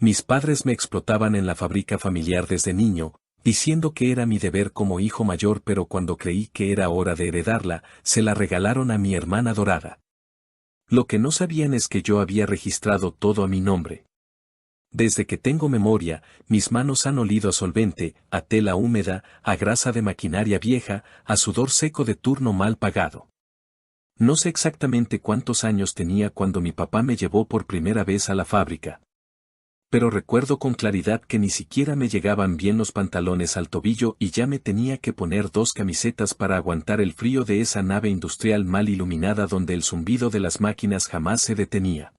Mis padres me explotaban en la fábrica familiar desde niño, diciendo que era mi deber como hijo mayor, pero cuando creí que era hora de heredarla, se la regalaron a mi hermana adorada. Lo que no sabían es que yo había registrado todo a mi nombre. Desde que tengo memoria, mis manos han olido a solvente, a tela húmeda, a grasa de maquinaria vieja, a sudor seco de turno mal pagado. No sé exactamente cuántos años tenía cuando mi papá me llevó por primera vez a la fábrica. Pero recuerdo con claridad que ni siquiera me llegaban bien los pantalones al tobillo y ya me tenía que poner 2 camisetas para aguantar el frío de esa nave industrial mal iluminada donde el zumbido de las máquinas jamás se detenía.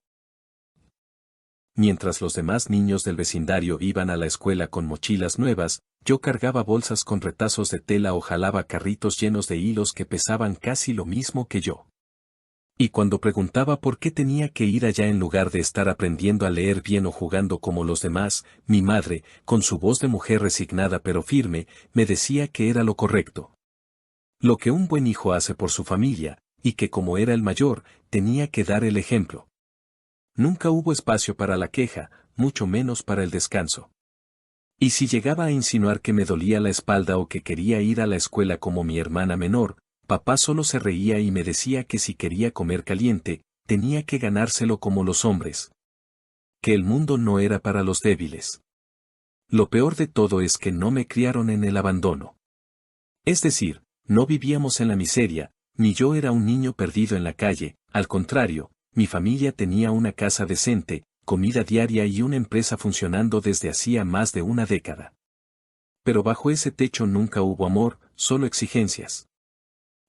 Mientras los demás niños del vecindario iban a la escuela con mochilas nuevas, yo cargaba bolsas con retazos de tela o jalaba carritos llenos de hilos que pesaban casi lo mismo que yo. Y cuando preguntaba por qué tenía que ir allá en lugar de estar aprendiendo a leer bien o jugando como los demás, mi madre, con su voz de mujer resignada pero firme, me decía que era lo correcto. Lo que un buen hijo hace por su familia, y que como era el mayor, tenía que dar el ejemplo. Nunca hubo espacio para la queja, mucho menos para el descanso. Y si llegaba a insinuar que me dolía la espalda o que quería ir a la escuela como mi hermana menor, papá solo se reía y me decía que si quería comer caliente, tenía que ganárselo como los hombres. Que el mundo no era para los débiles. Lo peor de todo es que no me criaron en el abandono. Es decir, no vivíamos en la miseria, ni yo era un niño perdido en la calle, al contrario, mi familia tenía una casa decente, comida diaria y una empresa funcionando desde hacía más de una década. Pero bajo ese techo nunca hubo amor, solo exigencias.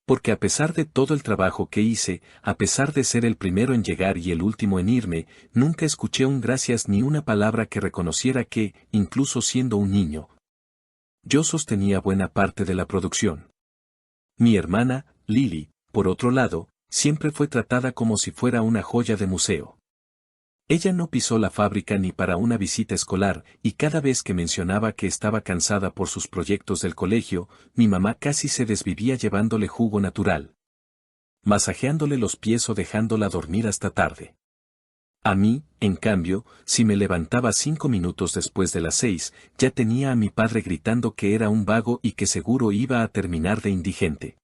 Porque a pesar de todo el trabajo que hice, a pesar de ser el primero en llegar y el último en irme, nunca escuché un gracias ni una palabra que reconociera que, incluso siendo un niño, yo sostenía buena parte de la producción. Mi hermana, Lily, por otro lado, siempre fue tratada como si fuera una joya de museo. Ella no pisó la fábrica ni para una visita escolar, y cada vez que mencionaba que estaba cansada por sus proyectos del colegio, mi mamá casi se desvivía llevándole jugo natural, masajeándole los pies o dejándola dormir hasta tarde. A mí, en cambio, si me levantaba 5 minutos después de las 6, ya tenía a mi padre gritando que era un vago y que seguro iba a terminar de indigente.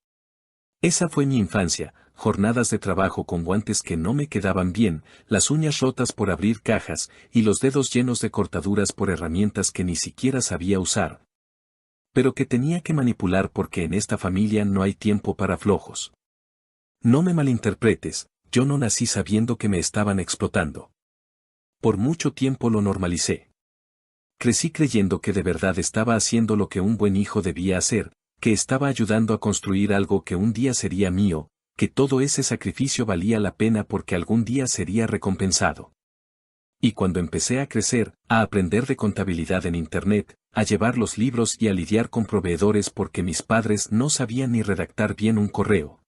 Esa fue mi infancia, jornadas de trabajo con guantes que no me quedaban bien, las uñas rotas por abrir cajas, y los dedos llenos de cortaduras por herramientas que ni siquiera sabía usar. Pero que tenía que manipular porque en esta familia no hay tiempo para flojos. No me malinterpretes, yo no nací sabiendo que me estaban explotando. Por mucho tiempo lo normalicé. Crecí creyendo que de verdad estaba haciendo lo que un buen hijo debía hacer, que estaba ayudando a construir algo que un día sería mío, que todo ese sacrificio valía la pena porque algún día sería recompensado. Y cuando empecé a crecer, a aprender de contabilidad en Internet, a llevar los libros y a lidiar con proveedores porque mis padres no sabían ni redactar bien un correo,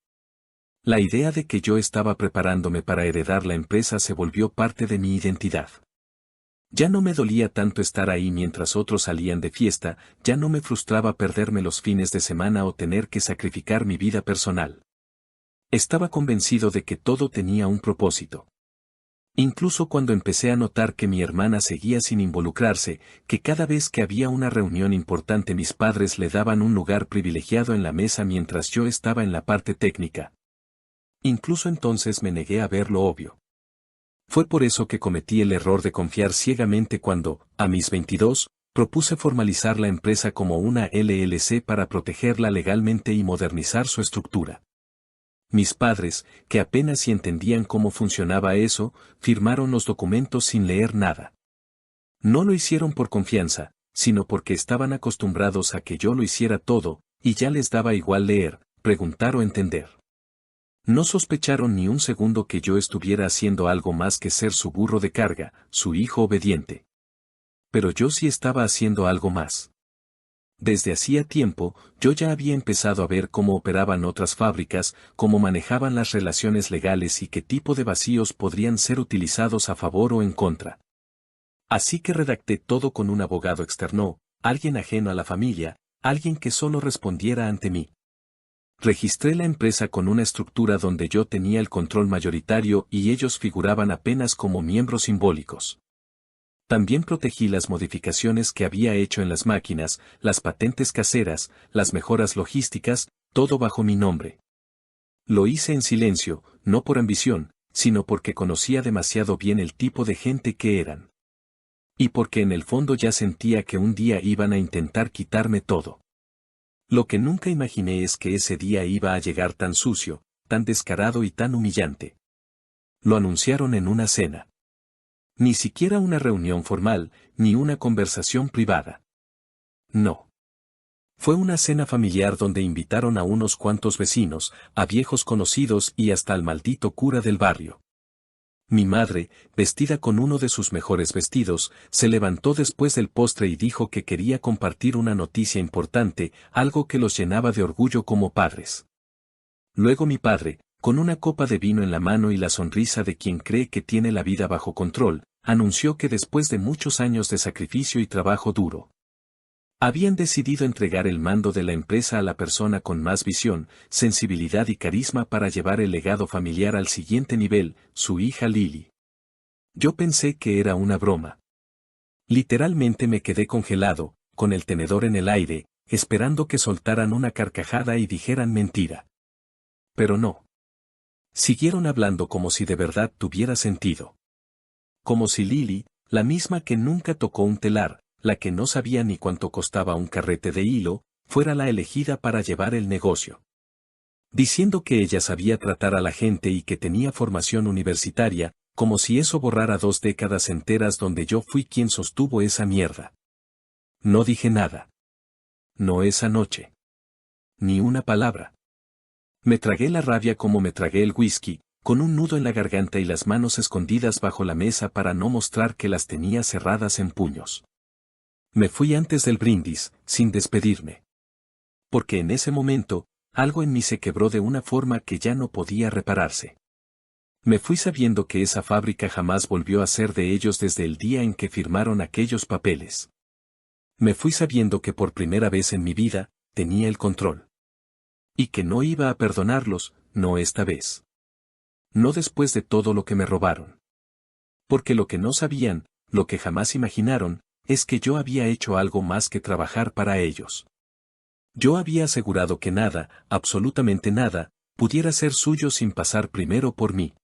la idea de que yo estaba preparándome para heredar la empresa se volvió parte de mi identidad. Ya no me dolía tanto estar ahí mientras otros salían de fiesta, ya no me frustraba perderme los fines de semana o tener que sacrificar mi vida personal. Estaba convencido de que todo tenía un propósito. Incluso cuando empecé a notar que mi hermana seguía sin involucrarse, que cada vez que había una reunión importante mis padres le daban un lugar privilegiado en la mesa mientras yo estaba en la parte técnica. Incluso entonces me negué a ver lo obvio. Fue por eso que cometí el error de confiar ciegamente cuando, a mis 22, propuse formalizar la empresa como una LLC para protegerla legalmente y modernizar su estructura. Mis padres, que apenas si entendían cómo funcionaba eso, firmaron los documentos sin leer nada. No lo hicieron por confianza, sino porque estaban acostumbrados a que yo lo hiciera todo, y ya les daba igual leer, preguntar o entender. No sospecharon ni un segundo que yo estuviera haciendo algo más que ser su burro de carga, su hijo obediente. Pero yo sí estaba haciendo algo más. Desde hacía tiempo, yo ya había empezado a ver cómo operaban otras fábricas, cómo manejaban las relaciones legales y qué tipo de vacíos podrían ser utilizados a favor o en contra. Así que redacté todo con un abogado externo, alguien ajeno a la familia, alguien que solo respondiera ante mí. Registré la empresa con una estructura donde yo tenía el control mayoritario y ellos figuraban apenas como miembros simbólicos. También protegí las modificaciones que había hecho en las máquinas, las patentes caseras, las mejoras logísticas, todo bajo mi nombre. Lo hice en silencio, no por ambición, sino porque conocía demasiado bien el tipo de gente que eran. Y porque en el fondo ya sentía que un día iban a intentar quitarme todo. Lo que nunca imaginé es que ese día iba a llegar tan sucio, tan descarado y tan humillante. Lo anunciaron en una cena. Ni siquiera una reunión formal, ni una conversación privada. No. Fue una cena familiar donde invitaron a unos cuantos vecinos, a viejos conocidos y hasta al maldito cura del barrio. Mi madre, vestida con uno de sus mejores vestidos, se levantó después del postre y dijo que quería compartir una noticia importante, algo que los llenaba de orgullo como padres. Luego mi padre, con una copa de vino en la mano y la sonrisa de quien cree que tiene la vida bajo control, anunció que después de muchos años de sacrificio y trabajo duro, habían decidido entregar el mando de la empresa a la persona con más visión, sensibilidad y carisma para llevar el legado familiar al siguiente nivel, su hija Lily. Yo pensé que era una broma. Literalmente me quedé congelado, con el tenedor en el aire, esperando que soltaran una carcajada y dijeran mentira. Pero no. Siguieron hablando como si de verdad tuviera sentido. Como si Lily, la misma que nunca tocó un telar, la que no sabía ni cuánto costaba un carrete de hilo, fuera la elegida para llevar el negocio. Diciendo que ella sabía tratar a la gente y que tenía formación universitaria, como si eso borrara 2 décadas enteras donde yo fui quien sostuvo esa mierda. No dije nada. No esa noche. Ni una palabra. Me tragué la rabia como me tragué el whisky, con un nudo en la garganta y las manos escondidas bajo la mesa para no mostrar que las tenía cerradas en puños. Me fui antes del brindis, sin despedirme. Porque en ese momento, algo en mí se quebró de una forma que ya no podía repararse. Me fui sabiendo que esa fábrica jamás volvió a ser de ellos desde el día en que firmaron aquellos papeles. Me fui sabiendo que por primera vez en mi vida, tenía el control. Y que no iba a perdonarlos, no esta vez. No después de todo lo que me robaron. Porque lo que no sabían, lo que jamás imaginaron, es que yo había hecho algo más que trabajar para ellos. Yo había asegurado que nada, absolutamente nada, pudiera ser suyo sin pasar primero por mí.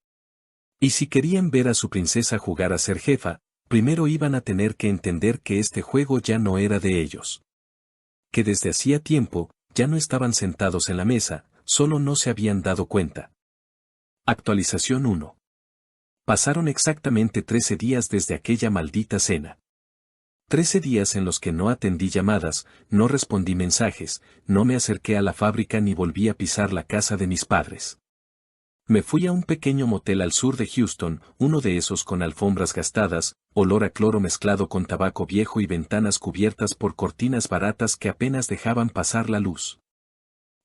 Y si querían ver a su princesa jugar a ser jefa, primero iban a tener que entender que este juego ya no era de ellos. Que desde hacía tiempo, ya no estaban sentados en la mesa, solo no se habían dado cuenta. Actualización 1. Pasaron exactamente 13 días desde aquella maldita cena. 13 días en los que no atendí llamadas, no respondí mensajes, no me acerqué a la fábrica ni volví a pisar la casa de mis padres. Me fui a un pequeño motel al sur de Houston, uno de esos con alfombras gastadas, olor a cloro mezclado con tabaco viejo y ventanas cubiertas por cortinas baratas que apenas dejaban pasar la luz.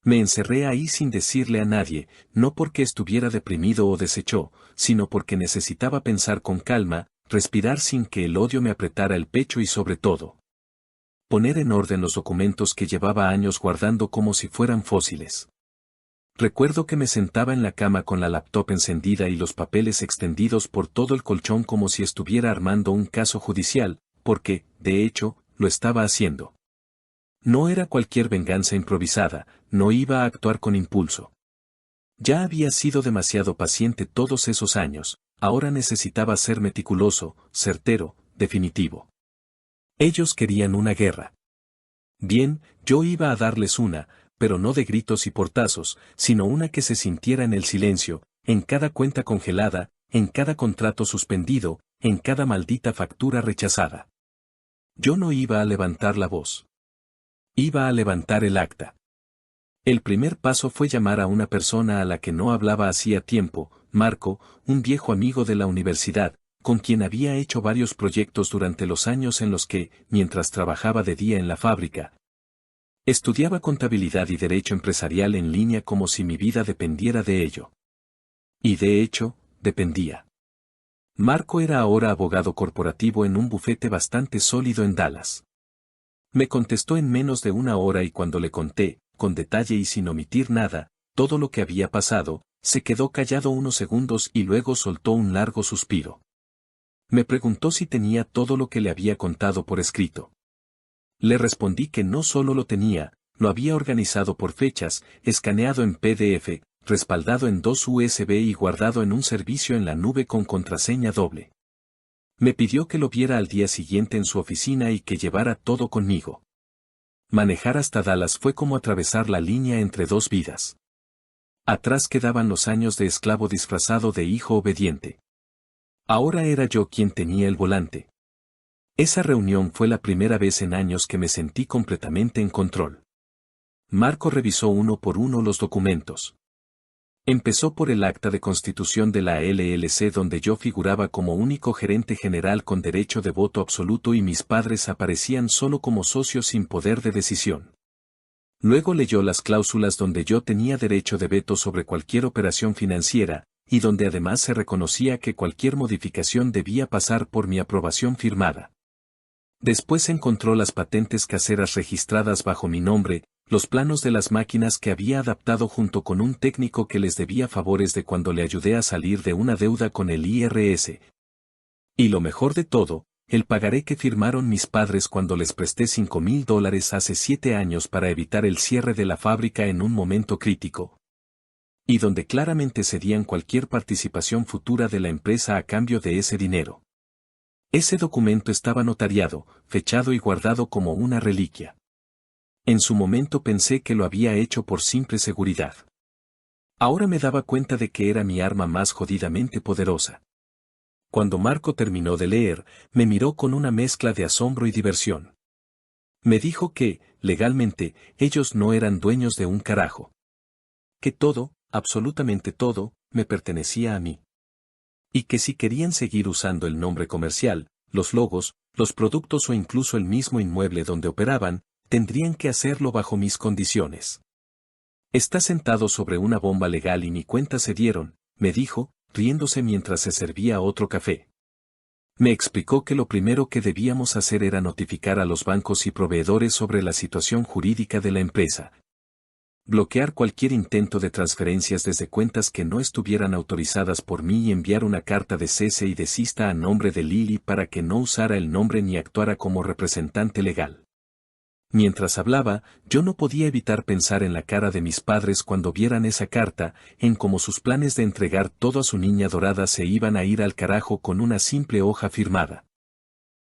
Me encerré ahí sin decirle a nadie, no porque estuviera deprimido o deshecho, sino porque necesitaba pensar con calma, respirar sin que el odio me apretara el pecho y sobre todo, poner en orden los documentos que llevaba años guardando como si fueran fósiles. Recuerdo que me sentaba en la cama con la laptop encendida y los papeles extendidos por todo el colchón como si estuviera armando un caso judicial, porque, de hecho, lo estaba haciendo. No era cualquier venganza improvisada, no iba a actuar con impulso. Ya había sido demasiado paciente todos esos años, ahora necesitaba ser meticuloso, certero, definitivo. Ellos querían una guerra. Bien, yo iba a darles una, pero no de gritos y portazos, sino una que se sintiera en el silencio, en cada cuenta congelada, en cada contrato suspendido, en cada maldita factura rechazada. Yo no iba a levantar la voz. Iba a levantar el acta. El primer paso fue llamar a una persona a la que no hablaba hacía tiempo, Marco, un viejo amigo de la universidad, con quien había hecho varios proyectos durante los años en los que, mientras trabajaba de día en la fábrica, estudiaba contabilidad y derecho empresarial en línea como si mi vida dependiera de ello. Y de hecho, dependía. Marco era ahora abogado corporativo en un bufete bastante sólido en Dallas. Me contestó en menos de una hora y cuando le conté, con detalle y sin omitir nada, todo lo que había pasado, se quedó callado unos segundos y luego soltó un largo suspiro. Me preguntó si tenía todo lo que le había contado por escrito. Le respondí que no solo lo tenía, lo había organizado por fechas, escaneado en PDF, respaldado en 2 USB y guardado en un servicio en la nube con contraseña doble. Me pidió que lo viera al día siguiente en su oficina y que llevara todo conmigo. Manejar hasta Dallas fue como atravesar la línea entre dos vidas. Atrás quedaban los años de esclavo disfrazado de hijo obediente. Ahora era yo quien tenía el volante. Esa reunión fue la primera vez en años que me sentí completamente en control. Marco revisó uno por uno los documentos. Empezó por el acta de constitución de la LLC donde yo figuraba como único gerente general con derecho de voto absoluto y mis padres aparecían solo como socios sin poder de decisión. Luego leyó las cláusulas donde yo tenía derecho de veto sobre cualquier operación financiera, y donde además se reconocía que cualquier modificación debía pasar por mi aprobación firmada. Después encontró las patentes caseras registradas bajo mi nombre, los planos de las máquinas que había adaptado junto con un técnico que les debía favores de cuando le ayudé a salir de una deuda con el IRS. Y lo mejor de todo, el pagaré que firmaron mis padres cuando les presté $5,000 hace 7 años para evitar el cierre de la fábrica en un momento crítico. Y donde claramente cedían cualquier participación futura de la empresa a cambio de ese dinero. Ese documento estaba notariado, fechado y guardado como una reliquia. En su momento pensé que lo había hecho por simple seguridad. Ahora me daba cuenta de que era mi arma más jodidamente poderosa. Cuando Marco terminó de leer, me miró con una mezcla de asombro y diversión. Me dijo que, legalmente, ellos no eran dueños de un carajo. Que todo, absolutamente todo, me pertenecía a mí. Y que si querían seguir usando el nombre comercial, los logos, los productos o incluso el mismo inmueble donde operaban, tendrían que hacerlo bajo mis condiciones. Está sentado sobre una bomba legal y ni cuenta se dieron, me dijo, riéndose mientras se servía otro café. Me explicó que lo primero que debíamos hacer era notificar a los bancos y proveedores sobre la situación jurídica de la empresa. Bloquear cualquier intento de transferencias desde cuentas que no estuvieran autorizadas por mí y enviar una carta de cese y desista a nombre de Lily para que no usara el nombre ni actuara como representante legal. Mientras hablaba, yo no podía evitar pensar en la cara de mis padres cuando vieran esa carta, en cómo sus planes de entregar todo a su niña dorada se iban a ir al carajo con una simple hoja firmada.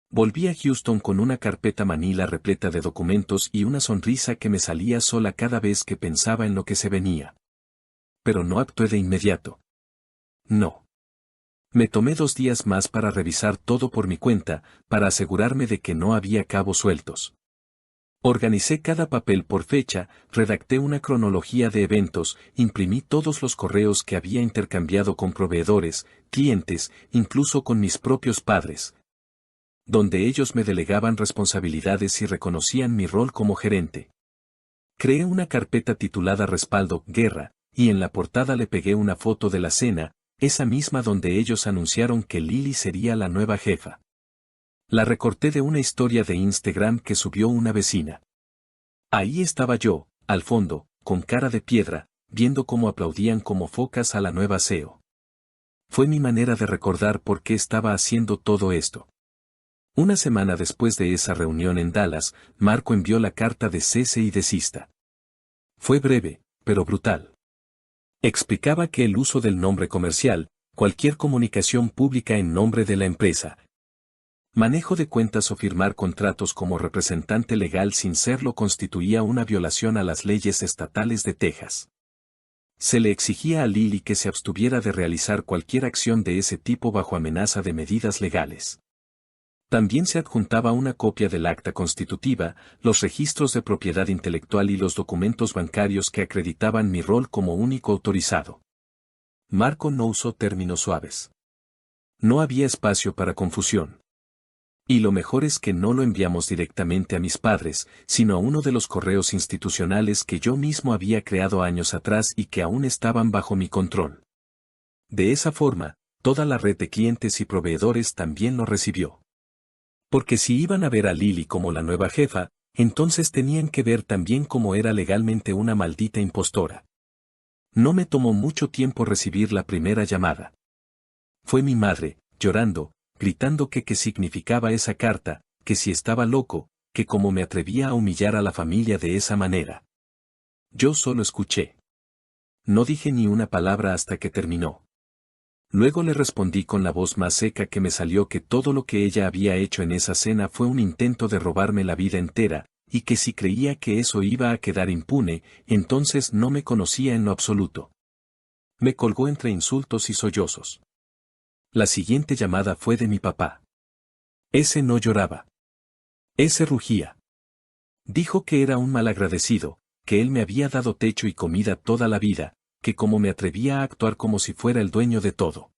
Volví a Houston con una carpeta manila repleta de documentos y una sonrisa que me salía sola cada vez que pensaba en lo que se venía. Pero no actué de inmediato. No. Me tomé 2 días más para revisar todo por mi cuenta, para asegurarme de que no había cabos sueltos. Organicé cada papel por fecha, redacté una cronología de eventos, imprimí todos los correos que había intercambiado con proveedores, clientes, incluso con mis propios padres, donde ellos me delegaban responsabilidades y reconocían mi rol como gerente. Creé una carpeta titulada Respaldo, Guerra, y en la portada le pegué una foto de la cena, esa misma donde ellos anunciaron que Lily sería la nueva jefa. La recorté de una historia de Instagram que subió una vecina. Ahí estaba yo, al fondo, con cara de piedra, viendo cómo aplaudían como focas a la nueva CEO. Fue mi manera de recordar por qué estaba haciendo todo esto. Una semana después de esa reunión en Dallas, Marco envió la carta de cese y desista. Fue breve, pero brutal. Explicaba que el uso del nombre comercial, cualquier comunicación pública en nombre de la empresa, manejo de cuentas o firmar contratos como representante legal sin serlo constituía una violación a las leyes estatales de Texas. Se le exigía a Lily que se abstuviera de realizar cualquier acción de ese tipo bajo amenaza de medidas legales. También se adjuntaba una copia del acta constitutiva, los registros de propiedad intelectual y los documentos bancarios que acreditaban mi rol como único autorizado. Marco no usó términos suaves. No había espacio para confusión. Y lo mejor es que no lo enviamos directamente a mis padres, sino a uno de los correos institucionales que yo mismo había creado años atrás y que aún estaban bajo mi control. De esa forma, toda la red de clientes y proveedores también lo recibió. Porque si iban a ver a Lily como la nueva jefa, entonces tenían que ver también cómo era legalmente una maldita impostora. No me tomó mucho tiempo recibir la primera llamada. Fue mi madre, llorando, gritando que qué significaba esa carta, que si estaba loco, que cómo me atrevía a humillar a la familia de esa manera. Yo solo escuché. No dije ni una palabra hasta que terminó. Luego le respondí con la voz más seca que me salió que todo lo que ella había hecho en esa cena fue un intento de robarme la vida entera, y que si creía que eso iba a quedar impune, entonces no me conocía en lo absoluto. Me colgó entre insultos y sollozos. La siguiente llamada fue de mi papá. Ese no lloraba. Ese rugía. Dijo que era un malagradecido, que él me había dado techo y comida toda la vida, que como me atrevía a actuar como si fuera el dueño de todo.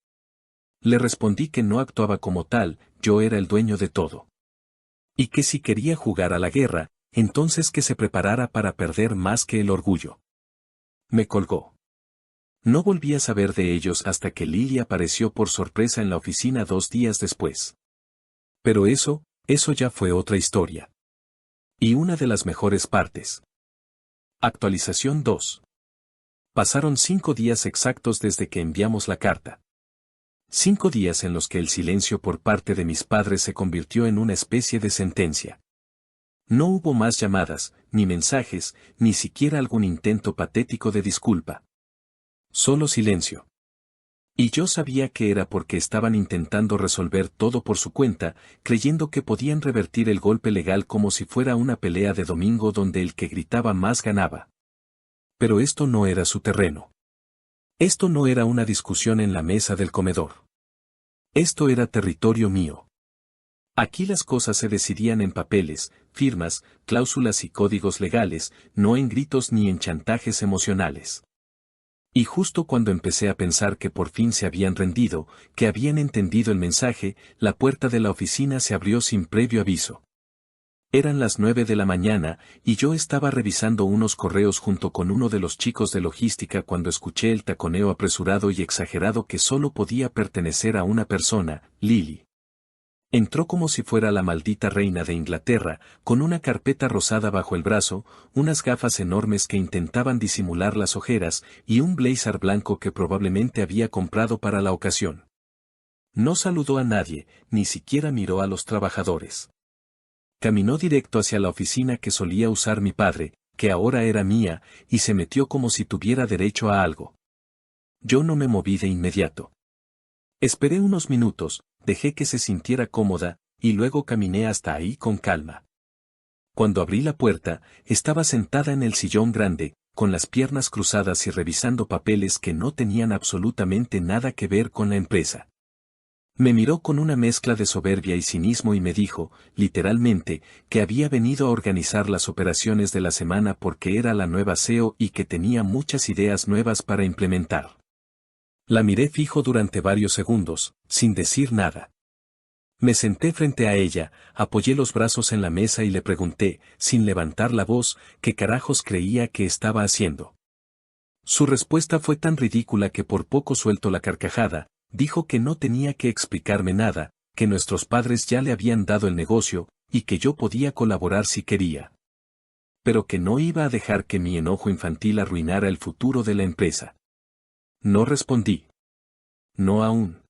Le respondí que no actuaba como tal, yo era el dueño de todo. Y que si quería jugar a la guerra, entonces que se preparara para perder más que el orgullo. Me colgó. No volví a saber de ellos hasta que Lily apareció por sorpresa en la oficina 2 días después. Pero eso ya fue otra historia. Y una de las mejores partes. Actualización 2. Pasaron 5 días exactos desde que enviamos la carta. 5 días en los que el silencio por parte de mis padres se convirtió en una especie de sentencia. No hubo más llamadas, ni mensajes, ni siquiera algún intento patético de disculpa. Solo silencio. Y yo sabía que era porque estaban intentando resolver todo por su cuenta, creyendo que podían revertir el golpe legal como si fuera una pelea de domingo donde el que gritaba más ganaba. Pero esto no era su terreno. Esto no era una discusión en la mesa del comedor. Esto era territorio mío. Aquí las cosas se decidían en papeles, firmas, cláusulas y códigos legales, no en gritos ni en chantajes emocionales. Y justo cuando empecé a pensar que por fin se habían rendido, que habían entendido el mensaje, la puerta de la oficina se abrió sin previo aviso. Eran las 9 de la mañana, y yo estaba revisando unos correos junto con uno de los chicos de logística cuando escuché el taconeo apresurado y exagerado que solo podía pertenecer a una persona, Lily. Entró como si fuera la maldita reina de Inglaterra, con una carpeta rosada bajo el brazo, unas gafas enormes que intentaban disimular las ojeras, y un blazer blanco que probablemente había comprado para la ocasión. No saludó a nadie, ni siquiera miró a los trabajadores. Caminó directo hacia la oficina que solía usar mi padre, que ahora era mía, y se metió como si tuviera derecho a algo. Yo no me moví de inmediato. Esperé unos minutos, dejé que se sintiera cómoda, y luego caminé hasta ahí con calma. Cuando abrí la puerta, estaba sentada en el sillón grande, con las piernas cruzadas y revisando papeles que no tenían absolutamente nada que ver con la empresa. Me miró con una mezcla de soberbia y cinismo y me dijo, literalmente, que había venido a organizar las operaciones de la semana porque era la nueva CEO y que tenía muchas ideas nuevas para implementar. La miré fijo durante varios segundos, sin decir nada. Me senté frente a ella, apoyé los brazos en la mesa y le pregunté, sin levantar la voz, qué carajos creía que estaba haciendo. Su respuesta fue tan ridícula que por poco suelto la carcajada. Dijo que no tenía que explicarme nada, que nuestros padres ya le habían dado el negocio, y que yo podía colaborar si quería. Pero que no iba a dejar que mi enojo infantil arruinara el futuro de la empresa. No respondí. No aún.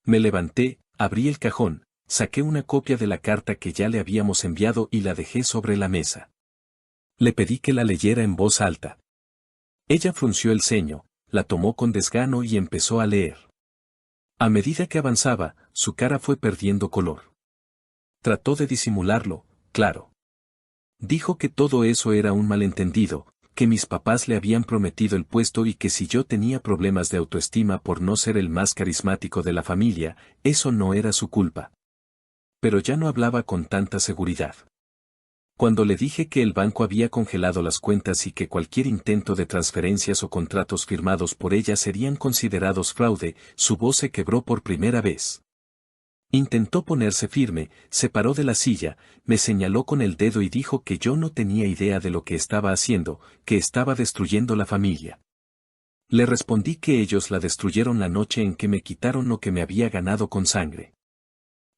Me levanté, abrí el cajón, saqué una copia de la carta que ya le habíamos enviado y la dejé sobre la mesa. Le pedí que la leyera en voz alta. Ella frunció el ceño, la tomó con desgano y empezó a leer. A medida que avanzaba, su cara fue perdiendo color. Trató de disimularlo, claro. Dijo que todo eso era un malentendido, que mis papás le habían prometido el puesto y que si yo tenía problemas de autoestima por no ser el más carismático de la familia, eso no era su culpa. Pero ya no hablaba con tanta seguridad. Cuando le dije que el banco había congelado las cuentas y que cualquier intento de transferencias o contratos firmados por ella serían considerados fraude, su voz se quebró por primera vez. Intentó ponerse firme, se paró de la silla, me señaló con el dedo y dijo que yo no tenía idea de lo que estaba haciendo, que estaba destruyendo la familia. Le respondí que ellos la destruyeron la noche en que me quitaron lo que me había ganado con sangre.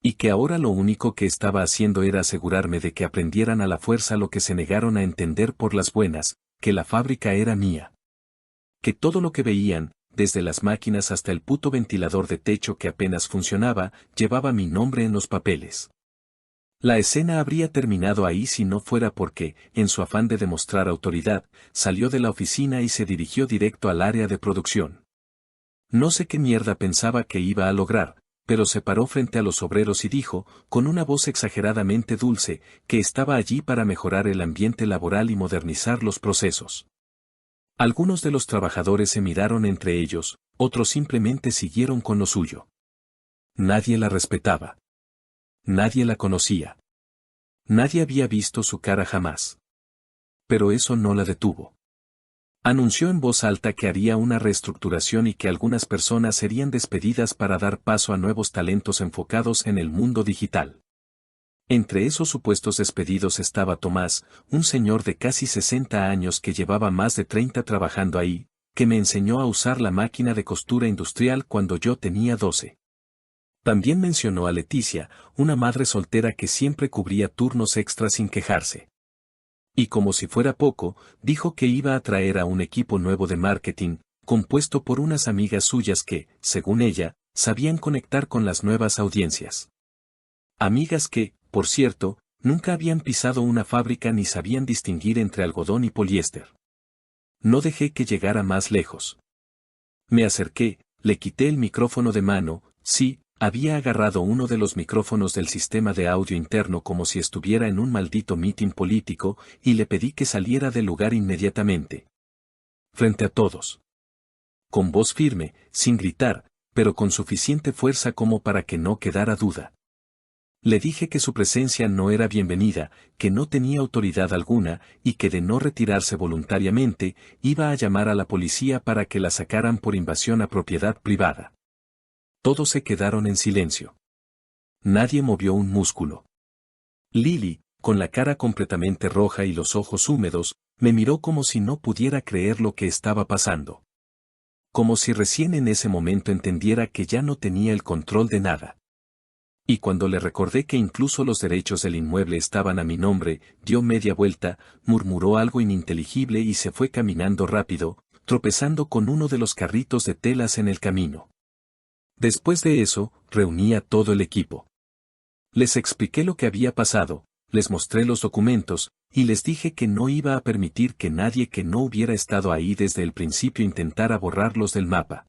Y que ahora lo único que estaba haciendo era asegurarme de que aprendieran a la fuerza lo que se negaron a entender por las buenas, que la fábrica era mía. Que todo lo que veían, desde las máquinas hasta el puto ventilador de techo que apenas funcionaba, llevaba mi nombre en los papeles. La escena habría terminado ahí si no fuera porque, en su afán de demostrar autoridad, salió de la oficina y se dirigió directo al área de producción. No sé qué mierda pensaba que iba a lograr, pero se paró frente a los obreros y dijo, con una voz exageradamente dulce, que estaba allí para mejorar el ambiente laboral y modernizar los procesos. Algunos de los trabajadores se miraron entre ellos, otros simplemente siguieron con lo suyo. Nadie la respetaba. Nadie la conocía. Nadie había visto su cara jamás. Pero eso no la detuvo. Anunció en voz alta que haría una reestructuración y que algunas personas serían despedidas para dar paso a nuevos talentos enfocados en el mundo digital. Entre esos supuestos despedidos estaba Tomás, un señor de casi 60 años que llevaba más de 30 trabajando ahí, que me enseñó a usar la máquina de costura industrial cuando yo tenía 12. También mencionó a Leticia, una madre soltera que siempre cubría turnos extras sin quejarse. Y como si fuera poco, dijo que iba a traer a un equipo nuevo de marketing, compuesto por unas amigas suyas que, según ella, sabían conectar con las nuevas audiencias. Amigas que, por cierto, nunca habían pisado una fábrica ni sabían distinguir entre algodón y poliéster. No dejé que llegara más lejos. Me acerqué, le quité el micrófono de mano, sí, había agarrado uno de los micrófonos del sistema de audio interno como si estuviera en un maldito mitin político, y le pedí que saliera del lugar inmediatamente. Frente a todos. Con voz firme, sin gritar, pero con suficiente fuerza como para que no quedara duda. Le dije que su presencia no era bienvenida, que no tenía autoridad alguna, y que de no retirarse voluntariamente, iba a llamar a la policía para que la sacaran por invasión a propiedad privada. Todos se quedaron en silencio. Nadie movió un músculo. Lily, con la cara completamente roja y los ojos húmedos, me miró como si no pudiera creer lo que estaba pasando. Como si recién en ese momento entendiera que ya no tenía el control de nada. Y cuando le recordé que incluso los derechos del inmueble estaban a mi nombre, dio media vuelta, murmuró algo ininteligible y se fue caminando rápido, tropezando con uno de los carritos de telas en el camino. Después de eso, reuní a todo el equipo. Les expliqué lo que había pasado, les mostré los documentos, y les dije que no iba a permitir que nadie que no hubiera estado ahí desde el principio intentara borrarlos del mapa.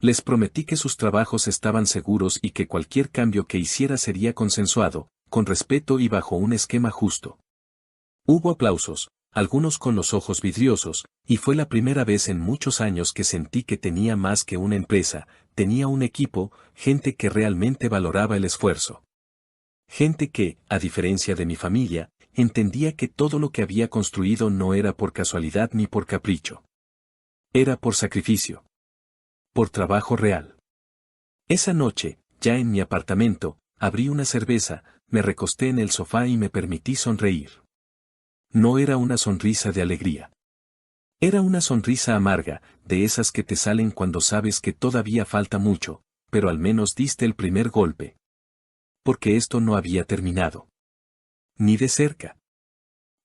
Les prometí que sus trabajos estaban seguros y que cualquier cambio que hiciera sería consensuado, con respeto y bajo un esquema justo. Hubo aplausos, algunos con los ojos vidriosos, y fue la primera vez en muchos años que sentí que tenía más que una empresa, tenía un equipo, gente que realmente valoraba el esfuerzo. Gente que, a diferencia de mi familia, entendía que todo lo que había construido no era por casualidad ni por capricho. Era por sacrificio. Por trabajo real. Esa noche, ya en mi apartamento, abrí una cerveza, me recosté en el sofá y me permití sonreír. No era una sonrisa de alegría. Era una sonrisa amarga, de esas que te salen cuando sabes que todavía falta mucho, pero al menos diste el primer golpe. Porque esto no había terminado. Ni de cerca.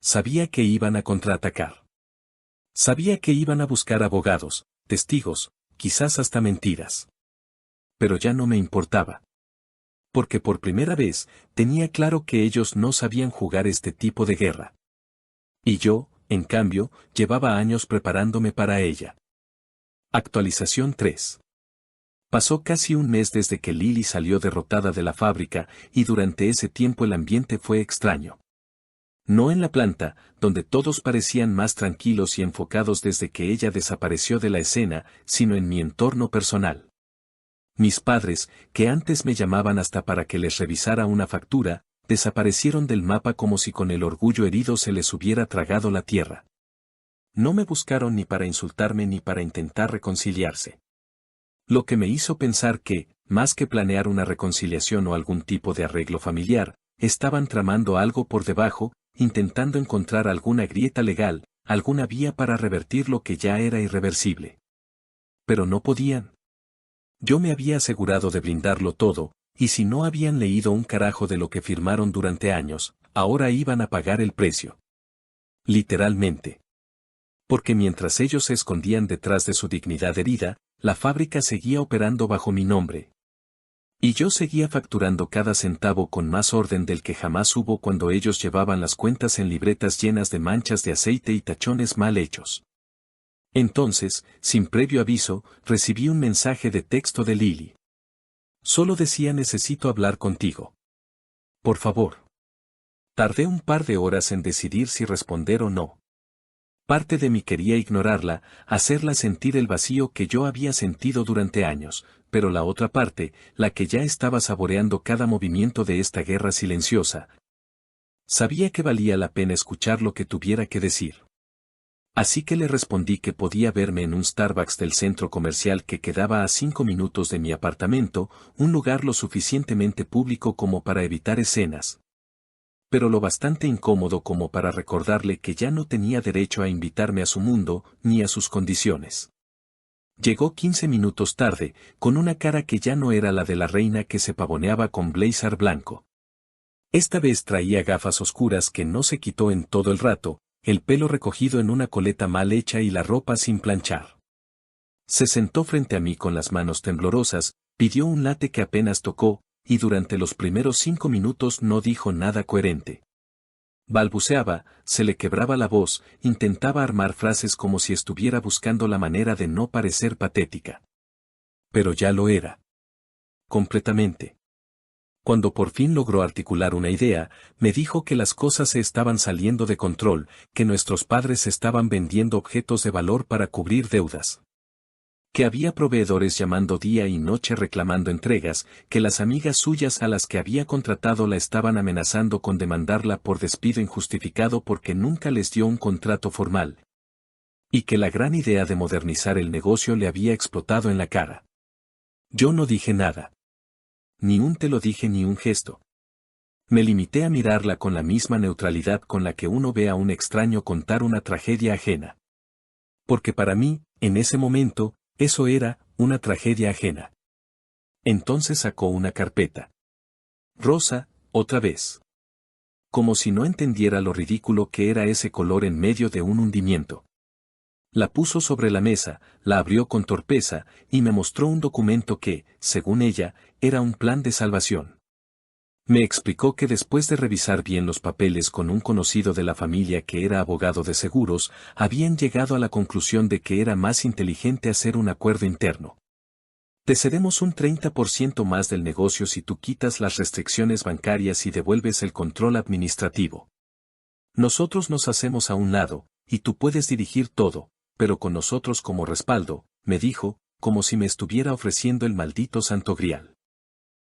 Sabía que iban a contraatacar. Sabía que iban a buscar abogados, testigos, quizás hasta mentiras. Pero ya no me importaba. Porque por primera vez, tenía claro que ellos no sabían jugar este tipo de guerra. Y yo, en cambio, llevaba años preparándome para ella. Actualización 3. Pasó casi un mes desde que Lily salió derrotada de la fábrica, y durante ese tiempo el ambiente fue extraño. No en la planta, donde todos parecían más tranquilos y enfocados desde que ella desapareció de la escena, sino en mi entorno personal. Mis padres, que antes me llamaban hasta para que les revisara una factura, desaparecieron del mapa como si con el orgullo herido se les hubiera tragado la tierra. No me buscaron ni para insultarme ni para intentar reconciliarse. Lo que me hizo pensar que, más que planear una reconciliación o algún tipo de arreglo familiar, estaban tramando algo por debajo, intentando encontrar alguna grieta legal, alguna vía para revertir lo que ya era irreversible. Pero no podían. Yo me había asegurado de blindarlo todo, y si no habían leído un carajo de lo que firmaron durante años, ahora iban a pagar el precio. Literalmente. Porque mientras ellos se escondían detrás de su dignidad herida, la fábrica seguía operando bajo mi nombre. Y yo seguía facturando cada centavo con más orden del que jamás hubo cuando ellos llevaban las cuentas en libretas llenas de manchas de aceite y tachones mal hechos. Entonces, sin previo aviso, recibí un mensaje de texto de Lily. Solo decía: necesito hablar contigo. Por favor. Tardé un par de horas en decidir si responder o no. Parte de mí quería ignorarla, hacerla sentir el vacío que yo había sentido durante años, pero la otra parte, la que ya estaba saboreando cada movimiento de esta guerra silenciosa, sabía que valía la pena escuchar lo que tuviera que decir. Así que le respondí que podía verme en un Starbucks del centro comercial que quedaba a 5 minutos de mi apartamento, un lugar lo suficientemente público como para evitar escenas, pero lo bastante incómodo como para recordarle que ya no tenía derecho a invitarme a su mundo, ni a sus condiciones. Llegó 15 minutos tarde, con una cara que ya no era la de la reina que se pavoneaba con blazer blanco. Esta vez traía gafas oscuras que no se quitó en todo el rato, el pelo recogido en una coleta mal hecha y la ropa sin planchar. Se sentó frente a mí con las manos temblorosas, pidió un latte que apenas tocó, y durante los primeros 5 minutos no dijo nada coherente. Balbuceaba, se le quebraba la voz, intentaba armar frases como si estuviera buscando la manera de no parecer patética. Pero ya lo era. Completamente. Cuando por fin logró articular una idea, me dijo que las cosas se estaban saliendo de control, que nuestros padres estaban vendiendo objetos de valor para cubrir deudas. Que había proveedores llamando día y noche reclamando entregas, que las amigas suyas a las que había contratado la estaban amenazando con demandarla por despido injustificado porque nunca les dio un contrato formal. Y que la gran idea de modernizar el negocio le había explotado en la cara. Yo no dije nada. Ni un te lo dije ni un gesto. Me limité a mirarla con la misma neutralidad con la que uno ve a un extraño contar una tragedia ajena. Porque para mí, en ese momento, eso era una tragedia ajena. Entonces sacó una carpeta. Rosa, otra vez. Como si no entendiera lo ridículo que era ese color en medio de un hundimiento. La puso sobre la mesa, la abrió con torpeza, y me mostró un documento que, según ella, era un plan de salvación. Me explicó que después de revisar bien los papeles con un conocido de la familia que era abogado de seguros, habían llegado a la conclusión de que era más inteligente hacer un acuerdo interno. Te cedemos un 30% más del negocio si tú quitas las restricciones bancarias y devuelves el control administrativo. Nosotros nos hacemos a un lado, y tú puedes dirigir todo, pero con nosotros como respaldo, me dijo, como si me estuviera ofreciendo el maldito santo grial.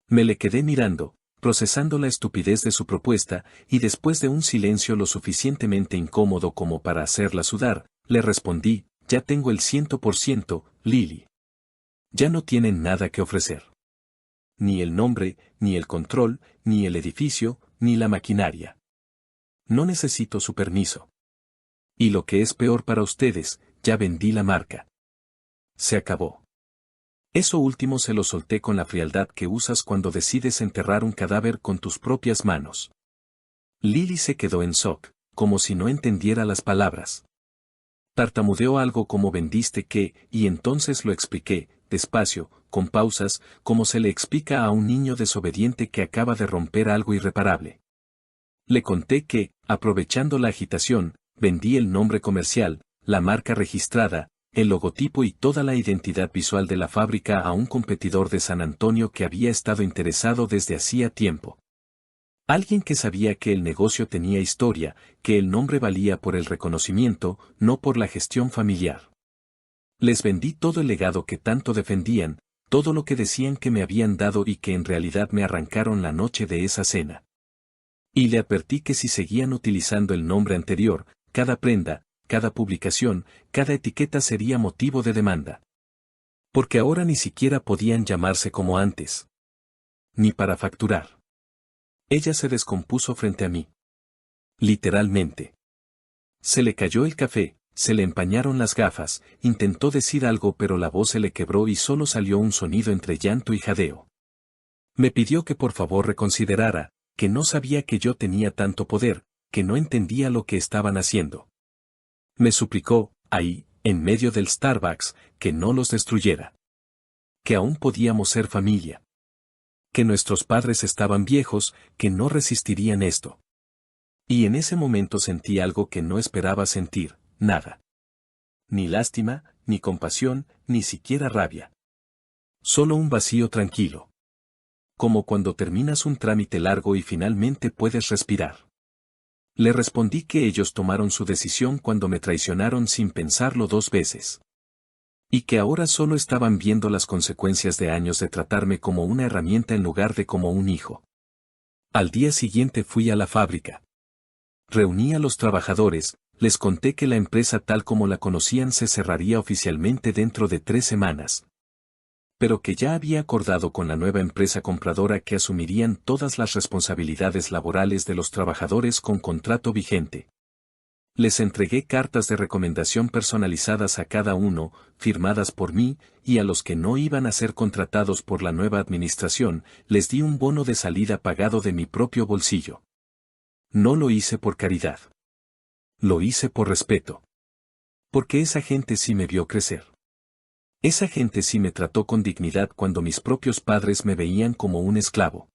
Me le quedé mirando, procesando la estupidez de su propuesta, y después de un silencio lo suficientemente incómodo como para hacerla sudar, le respondí: ya tengo el 100%, Lily. Ya no tienen nada que ofrecer. Ni el nombre, ni el control, ni el edificio, ni la maquinaria. No necesito su permiso. Y lo que es peor para ustedes, ya vendí la marca. Se acabó. Eso último se lo solté con la frialdad que usas cuando decides enterrar un cadáver con tus propias manos. Lily se quedó en shock, como si no entendiera las palabras. Tartamudeó algo como vendiste qué, y entonces lo expliqué, despacio, con pausas, como se le explica a un niño desobediente que acaba de romper algo irreparable. Le conté que, aprovechando la agitación, vendí el nombre comercial, la marca registrada, el logotipo y toda la identidad visual de la fábrica a un competidor de San Antonio que había estado interesado desde hacía tiempo. Alguien que sabía que el negocio tenía historia, que el nombre valía por el reconocimiento, no por la gestión familiar. Les vendí todo el legado que tanto defendían, todo lo que decían que me habían dado y que en realidad me arrancaron la noche de esa cena. Y le advertí que si seguían utilizando el nombre anterior, cada prenda, cada publicación, cada etiqueta sería motivo de demanda. Porque ahora ni siquiera podían llamarse como antes. Ni para facturar. Ella se descompuso frente a mí. Literalmente. Se le cayó el café, se le empañaron las gafas, intentó decir algo pero la voz se le quebró y solo salió un sonido entre llanto y jadeo. Me pidió que por favor reconsiderara, que no sabía que yo tenía tanto poder, que no entendía lo que estaban haciendo. Me suplicó, ahí, en medio del Starbucks, que no los destruyera. Que aún podíamos ser familia. Que nuestros padres estaban viejos, que no resistirían esto. Y en ese momento sentí algo que no esperaba sentir, nada. Ni lástima, ni compasión, ni siquiera rabia. Solo un vacío tranquilo. Como cuando terminas un trámite largo y finalmente puedes respirar. Le respondí que ellos tomaron su decisión cuando me traicionaron sin pensarlo 2 veces. Y que ahora solo estaban viendo las consecuencias de años de tratarme como una herramienta en lugar de como un hijo. Al día siguiente fui a la fábrica. Reuní a los trabajadores, les conté que la empresa tal como la conocían se cerraría oficialmente dentro de 3 semanas. Pero que ya había acordado con la nueva empresa compradora que asumirían todas las responsabilidades laborales de los trabajadores con contrato vigente. Les entregué cartas de recomendación personalizadas a cada uno, firmadas por mí, y a los que no iban a ser contratados por la nueva administración, les di un bono de salida pagado de mi propio bolsillo. No lo hice por caridad. Lo hice por respeto. Porque esa gente sí me vio crecer. Esa gente sí me trató con dignidad cuando mis propios padres me veían como un esclavo.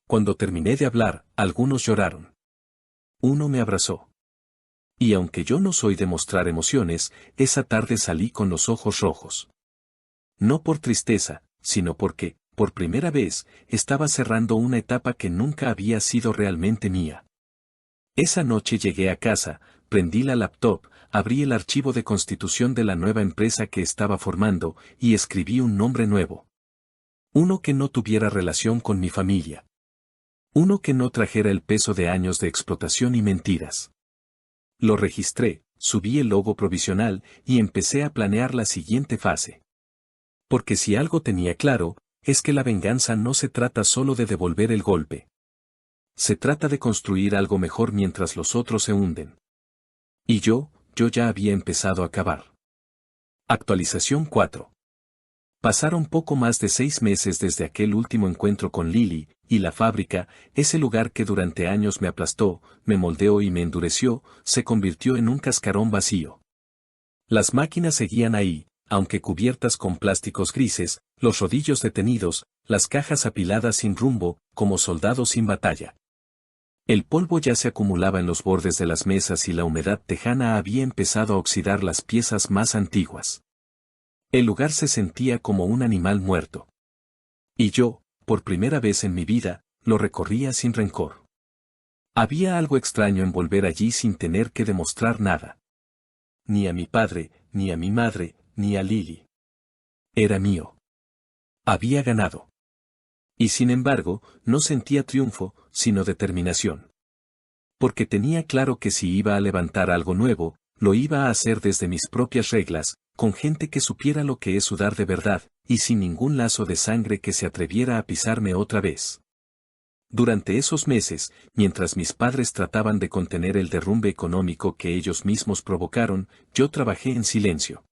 Cuando terminé de hablar, algunos lloraron. Uno me abrazó. Y aunque yo no soy de mostrar emociones, esa tarde salí con los ojos rojos. No por tristeza, sino porque, por primera vez, estaba cerrando una etapa que nunca había sido realmente mía. Esa noche llegué a casa, prendí la laptop, abrí el archivo de constitución de la nueva empresa que estaba formando, y escribí un nombre nuevo. Uno que no tuviera relación con mi familia. Uno que no trajera el peso de años de explotación y mentiras. Lo registré, subí el logo provisional, y empecé a planear la siguiente fase. Porque si algo tenía claro, es que la venganza no se trata solo de devolver el golpe. Se trata de construir algo mejor mientras los otros se hunden. Y yo ya había empezado a cavar. Actualización 4. Pasaron poco más de 6 meses desde aquel último encuentro con Lily, y la fábrica, ese lugar que durante años me aplastó, me moldeó y me endureció, se convirtió en un cascarón vacío. Las máquinas seguían ahí, aunque cubiertas con plásticos grises, los rodillos detenidos, las cajas apiladas sin rumbo, como soldados sin batalla. El polvo ya se acumulaba en los bordes de las mesas y la humedad tejana había empezado a oxidar las piezas más antiguas. El lugar se sentía como un animal muerto. Y yo, por primera vez en mi vida, lo recorría sin rencor. Había algo extraño en volver allí sin tener que demostrar nada. Ni a mi padre, ni a mi madre, ni a Lily. Era mío. Había ganado. Y sin embargo, no sentía triunfo, sino determinación. Porque tenía claro que si iba a levantar algo nuevo, lo iba a hacer desde mis propias reglas, con gente que supiera lo que es sudar de verdad, y sin ningún lazo de sangre que se atreviera a pisarme otra vez. Durante esos meses, mientras mis padres trataban de contener el derrumbe económico que ellos mismos provocaron, yo trabajé en silencio.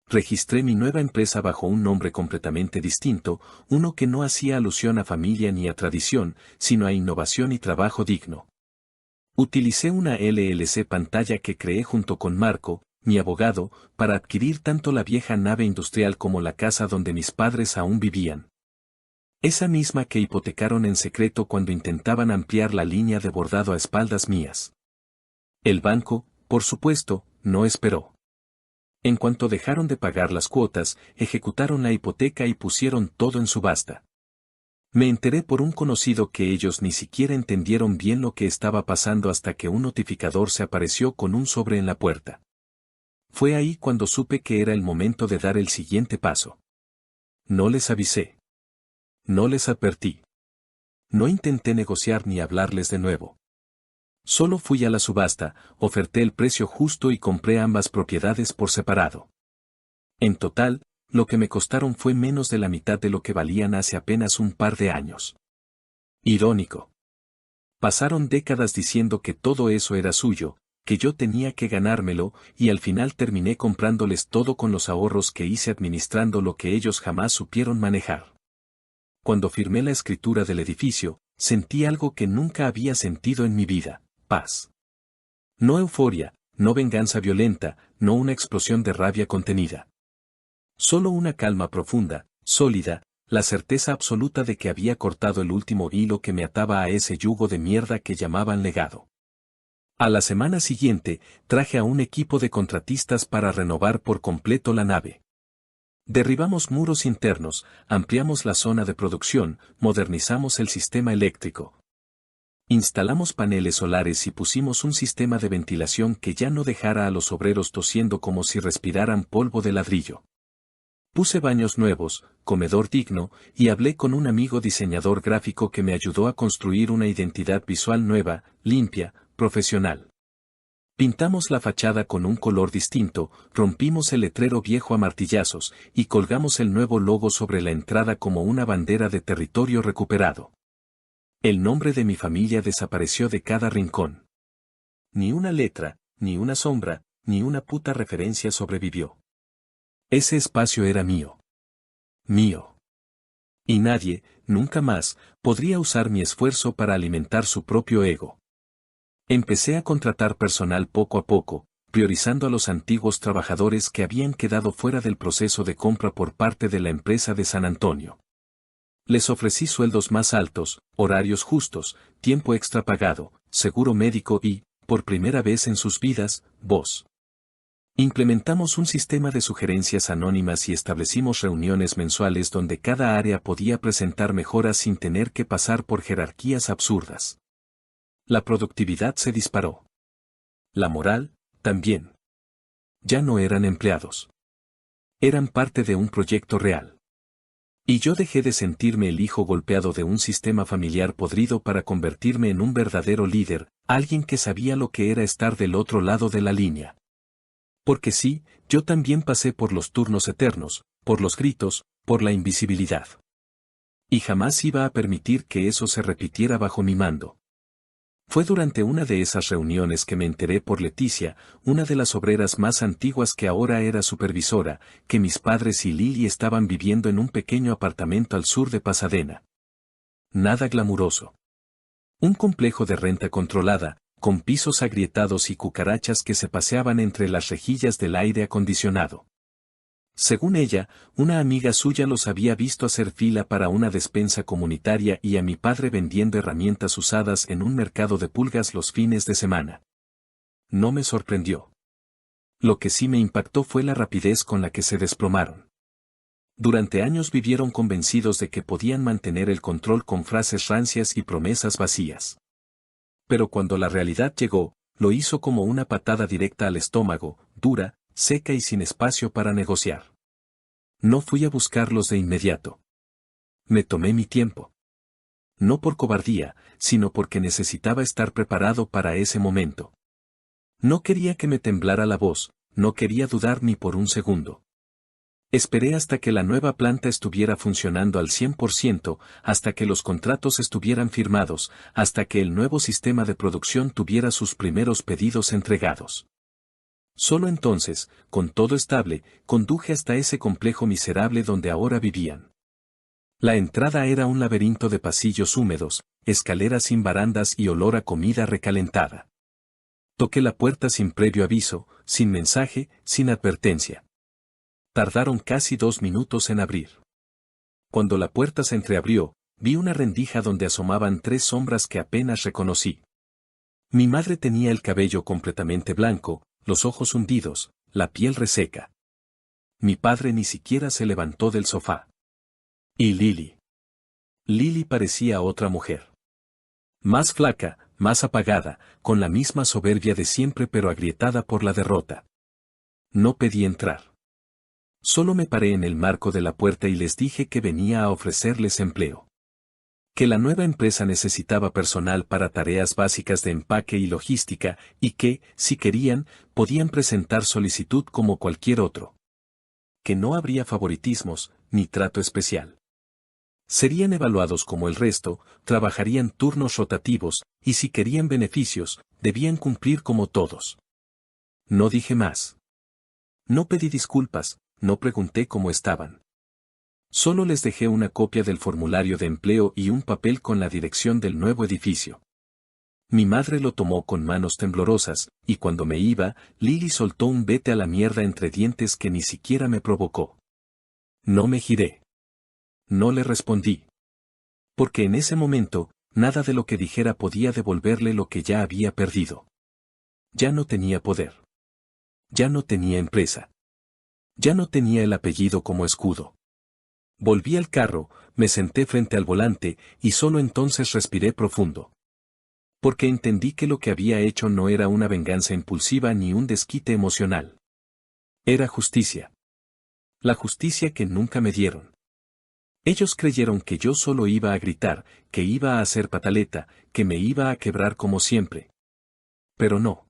Registré mi nueva empresa bajo un nombre completamente distinto, uno que no hacía alusión a familia ni a tradición, sino a innovación y trabajo digno. Utilicé una LLC pantalla que creé junto con Marco, mi abogado, para adquirir tanto la vieja nave industrial como la casa donde mis padres aún vivían. Esa misma que hipotecaron en secreto cuando intentaban ampliar la línea de bordado a espaldas mías. El banco, por supuesto, no esperó. En cuanto dejaron de pagar las cuotas, ejecutaron la hipoteca y pusieron todo en subasta. Me enteré por un conocido que ellos ni siquiera entendieron bien lo que estaba pasando hasta que un notificador se apareció con un sobre en la puerta. Fue ahí cuando supe que era el momento de dar el siguiente paso. No les avisé. No les advertí. No intenté negociar ni hablarles de nuevo. Solo fui a la subasta, oferté el precio justo y compré ambas propiedades por separado. En total, lo que me costaron fue menos de la mitad de lo que valían hace apenas un par de años. Irónico. Pasaron décadas diciendo que todo eso era suyo, que yo tenía que ganármelo, y al final terminé comprándoles todo con los ahorros que hice administrando lo que ellos jamás supieron manejar. Cuando firmé la escritura del edificio, sentí algo que nunca había sentido en mi vida: paz. No euforia, no venganza violenta, no una explosión de rabia contenida. Solo una calma profunda, sólida, la certeza absoluta de que había cortado el último hilo que me ataba a ese yugo de mierda que llamaban legado. A la semana siguiente, traje a un equipo de contratistas para renovar por completo la nave. Derribamos muros internos, ampliamos la zona de producción, modernizamos el sistema eléctrico. Instalamos paneles solares y pusimos un sistema de ventilación que ya no dejara a los obreros tosiendo como si respiraran polvo de ladrillo. Puse baños nuevos, comedor digno, y hablé con un amigo diseñador gráfico que me ayudó a construir una identidad visual nueva, limpia, profesional. Pintamos la fachada con un color distinto, rompimos el letrero viejo a martillazos, y colgamos el nuevo logo sobre la entrada como una bandera de territorio recuperado. El nombre de mi familia desapareció de cada rincón. Ni una letra, ni una sombra, ni una puta referencia sobrevivió. Ese espacio era mío. Mío. Y nadie, nunca más, podría usar mi esfuerzo para alimentar su propio ego. Empecé a contratar personal poco a poco, priorizando a los antiguos trabajadores que habían quedado fuera del proceso de compra por parte de la empresa de San Antonio. Les ofrecí sueldos más altos, horarios justos, tiempo extra pagado, seguro médico y, por primera vez en sus vidas, voz. Implementamos un sistema de sugerencias anónimas y establecimos reuniones mensuales donde cada área podía presentar mejoras sin tener que pasar por jerarquías absurdas. La productividad se disparó. La moral, también. Ya no eran empleados. Eran parte de un proyecto real. Y yo dejé de sentirme el hijo golpeado de un sistema familiar podrido para convertirme en un verdadero líder, alguien que sabía lo que era estar del otro lado de la línea. Porque sí, yo también pasé por los turnos eternos, por los gritos, por la invisibilidad. Y jamás iba a permitir que eso se repitiera bajo mi mando. Fue durante una de esas reuniones que me enteré por Leticia, una de las obreras más antiguas que ahora era supervisora, que mis padres y Lily estaban viviendo en un pequeño apartamento al sur de Pasadena. Nada glamuroso. Un complejo de renta controlada, con pisos agrietados y cucarachas que se paseaban entre las rejillas del aire acondicionado. Según ella, una amiga suya los había visto hacer fila para una despensa comunitaria y a mi padre vendiendo herramientas usadas en un mercado de pulgas los fines de semana. No me sorprendió. Lo que sí me impactó fue la rapidez con la que se desplomaron. Durante años vivieron convencidos de que podían mantener el control con frases rancias y promesas vacías. Pero cuando la realidad llegó, lo hizo como una patada directa al estómago, dura, seca y sin espacio para negociar. No fui a buscarlos de inmediato. Me tomé mi tiempo. No por cobardía, sino porque necesitaba estar preparado para ese momento. No quería que me temblara la voz, no quería dudar ni por un segundo. Esperé hasta que la nueva planta estuviera funcionando al 100%, hasta que los contratos estuvieran firmados, hasta que el nuevo sistema de producción tuviera sus primeros pedidos entregados. Solo entonces, con todo estable, conduje hasta ese complejo miserable donde ahora vivían. La entrada era un laberinto de pasillos húmedos, escaleras sin barandas y olor a comida recalentada. Toqué la puerta sin previo aviso, sin mensaje, sin advertencia. Tardaron casi 2 minutos en abrir. Cuando la puerta se entreabrió, vi una rendija donde asomaban 3 sombras que apenas reconocí. Mi madre tenía el cabello completamente blanco, los ojos hundidos, la piel reseca. Mi padre ni siquiera se levantó del sofá. ¿Y Lily? Lily parecía otra mujer. Más flaca, más apagada, con la misma soberbia de siempre pero agrietada por la derrota. No pedí entrar. Solo me paré en el marco de la puerta y les dije que venía a ofrecerles empleo. Que la nueva empresa necesitaba personal para tareas básicas de empaque y logística, y que, si querían, podían presentar solicitud como cualquier otro. Que no habría favoritismos, ni trato especial. Serían evaluados como el resto, trabajarían turnos rotativos, y si querían beneficios, debían cumplir como todos. No dije más. No pedí disculpas, no pregunté cómo estaban. Solo les dejé una copia del formulario de empleo y un papel con la dirección del nuevo edificio. Mi madre lo tomó con manos temblorosas, y cuando me iba, Lily soltó un vete a la mierda entre dientes que ni siquiera me provocó. No me giré. No le respondí. Porque en ese momento, nada de lo que dijera podía devolverle lo que ya había perdido. Ya no tenía poder. Ya no tenía empresa. Ya no tenía el apellido como escudo. Volví al carro, me senté frente al volante, y solo entonces respiré profundo. Porque entendí que lo que había hecho no era una venganza impulsiva ni un desquite emocional. Era justicia. La justicia que nunca me dieron. Ellos creyeron que yo solo iba a gritar, que iba a hacer pataleta, que me iba a quebrar como siempre. Pero no.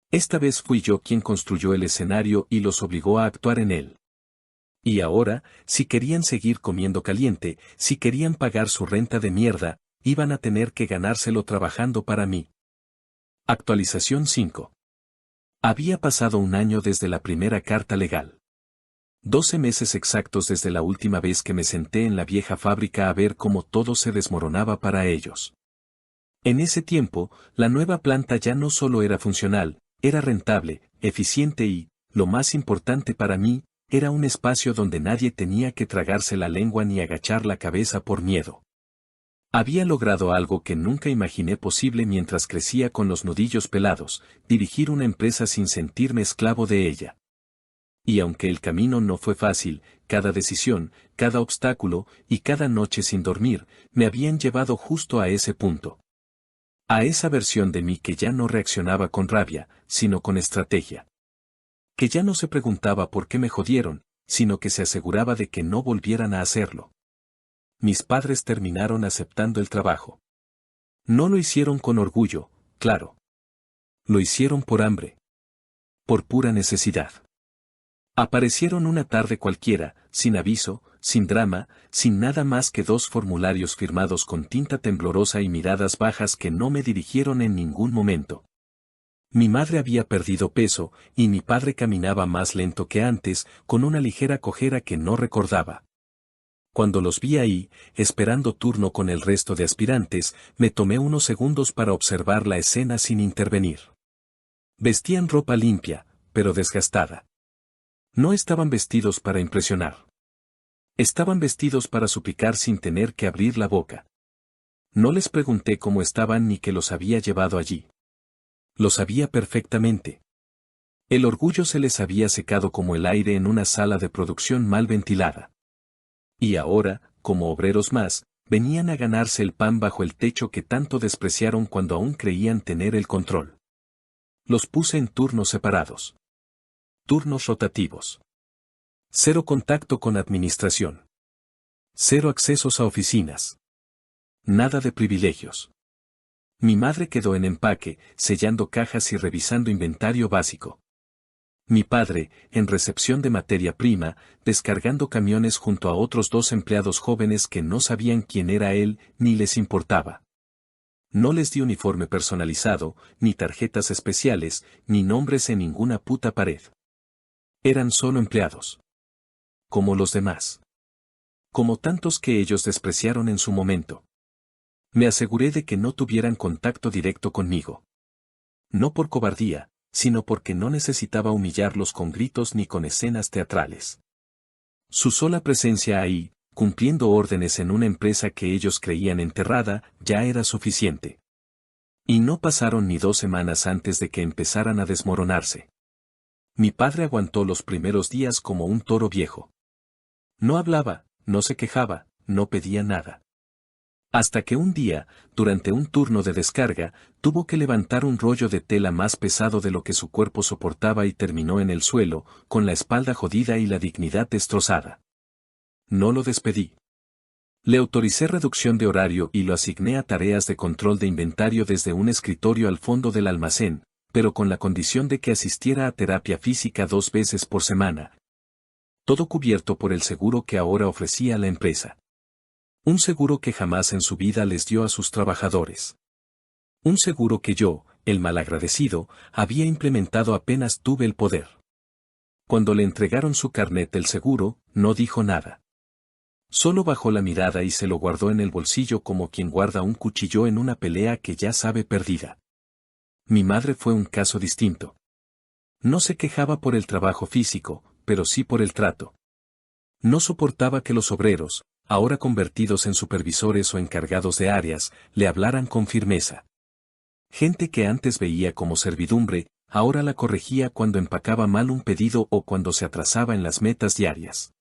Esta vez fui yo quien construyó el escenario y los obligó a actuar en él. Y ahora, si querían seguir comiendo caliente, si querían pagar su renta de mierda, iban a tener que ganárselo trabajando para mí. Actualización 5. Había pasado un año desde la primera carta legal. 12 meses exactos desde la última vez que me senté en la vieja fábrica a ver cómo todo se desmoronaba para ellos. En ese tiempo, la nueva planta ya no solo era funcional, era rentable, eficiente y, lo más importante para mí, era un espacio donde nadie tenía que tragarse la lengua ni agachar la cabeza por miedo. Había logrado algo que nunca imaginé posible mientras crecía con los nudillos pelados, dirigir una empresa sin sentirme esclavo de ella. Y aunque el camino no fue fácil, cada decisión, cada obstáculo y cada noche sin dormir, me habían llevado justo a ese punto. A esa versión de mí que ya no reaccionaba con rabia, sino con estrategia. Que ya no se preguntaba por qué me jodieron, sino que se aseguraba de que no volvieran a hacerlo. Mis padres terminaron aceptando el trabajo. No lo hicieron con orgullo, claro. Lo hicieron por hambre. Por pura necesidad. Aparecieron una tarde cualquiera, sin aviso, sin drama, sin nada más que 2 formularios firmados con tinta temblorosa y miradas bajas que no me dirigieron en ningún momento. Mi madre había perdido peso, y mi padre caminaba más lento que antes, con una ligera cojera que no recordaba. Cuando los vi ahí, esperando turno con el resto de aspirantes, me tomé unos segundos para observar la escena sin intervenir. Vestían ropa limpia, pero desgastada. No estaban vestidos para impresionar. Estaban vestidos para suplicar sin tener que abrir la boca. No les pregunté cómo estaban ni qué los había llevado allí. Lo sabía perfectamente. El orgullo se les había secado como el aire en una sala de producción mal ventilada. Y ahora, como obreros más, venían a ganarse el pan bajo el techo que tanto despreciaron cuando aún creían tener el control. Los puse en turnos separados. Turnos rotativos. 0 contacto con administración. 0 accesos a oficinas. Nada de privilegios. Mi madre quedó en empaque, sellando cajas y revisando inventario básico. Mi padre, en recepción de materia prima, descargando camiones junto a otros 2 empleados jóvenes que no sabían quién era él ni les importaba. No les di uniforme personalizado, ni tarjetas especiales, ni nombres en ninguna puta pared. Eran solo empleados. Como los demás. Como tantos que ellos despreciaron en su momento. Me aseguré de que no tuvieran contacto directo conmigo. No por cobardía, sino porque no necesitaba humillarlos con gritos ni con escenas teatrales. Su sola presencia ahí, cumpliendo órdenes en una empresa que ellos creían enterrada, ya era suficiente. Y no pasaron ni 2 semanas antes de que empezaran a desmoronarse. Mi padre aguantó los primeros días como un toro viejo. No hablaba, no se quejaba, no pedía nada. Hasta que un día, durante un turno de descarga, tuvo que levantar un rollo de tela más pesado de lo que su cuerpo soportaba y terminó en el suelo, con la espalda jodida y la dignidad destrozada. No lo despedí. Le autoricé reducción de horario y lo asigné a tareas de control de inventario desde un escritorio al fondo del almacén, pero con la condición de que asistiera a terapia física 2 veces por semana. Todo cubierto por el seguro que ahora ofrecía la empresa. Un seguro que jamás en su vida les dio a sus trabajadores. Un seguro que yo, el malagradecido, había implementado apenas tuve el poder. Cuando le entregaron su carnet del seguro, no dijo nada. Solo bajó la mirada y se lo guardó en el bolsillo como quien guarda un cuchillo en una pelea que ya sabe perdida. Mi madre fue un caso distinto. No se quejaba por el trabajo físico, pero sí por el trato. No soportaba que los obreros, ahora convertidos en supervisores o encargados de áreas, le hablaran con firmeza. Gente que antes veía como servidumbre, ahora la corregía cuando empacaba mal un pedido o cuando se atrasaba en las metas diarias.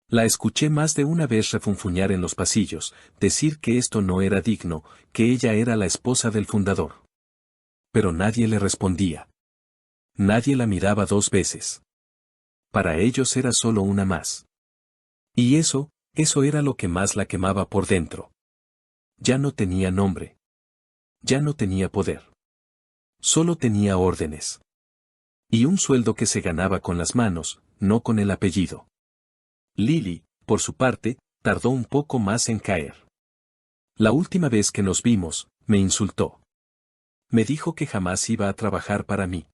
La escuché más de una vez refunfuñar en los pasillos, decir que esto no era digno, que ella era la esposa del fundador. Pero nadie le respondía. Nadie la miraba dos veces. Para ellos era solo una más. Y eso era lo que más la quemaba por dentro. Ya no tenía nombre. Ya no tenía poder. Solo tenía órdenes. Y un sueldo que se ganaba con las manos, no con el apellido. Lily, por su parte, tardó un poco más en caer. La última vez que nos vimos, me insultó. Me dijo que jamás iba a trabajar para mí.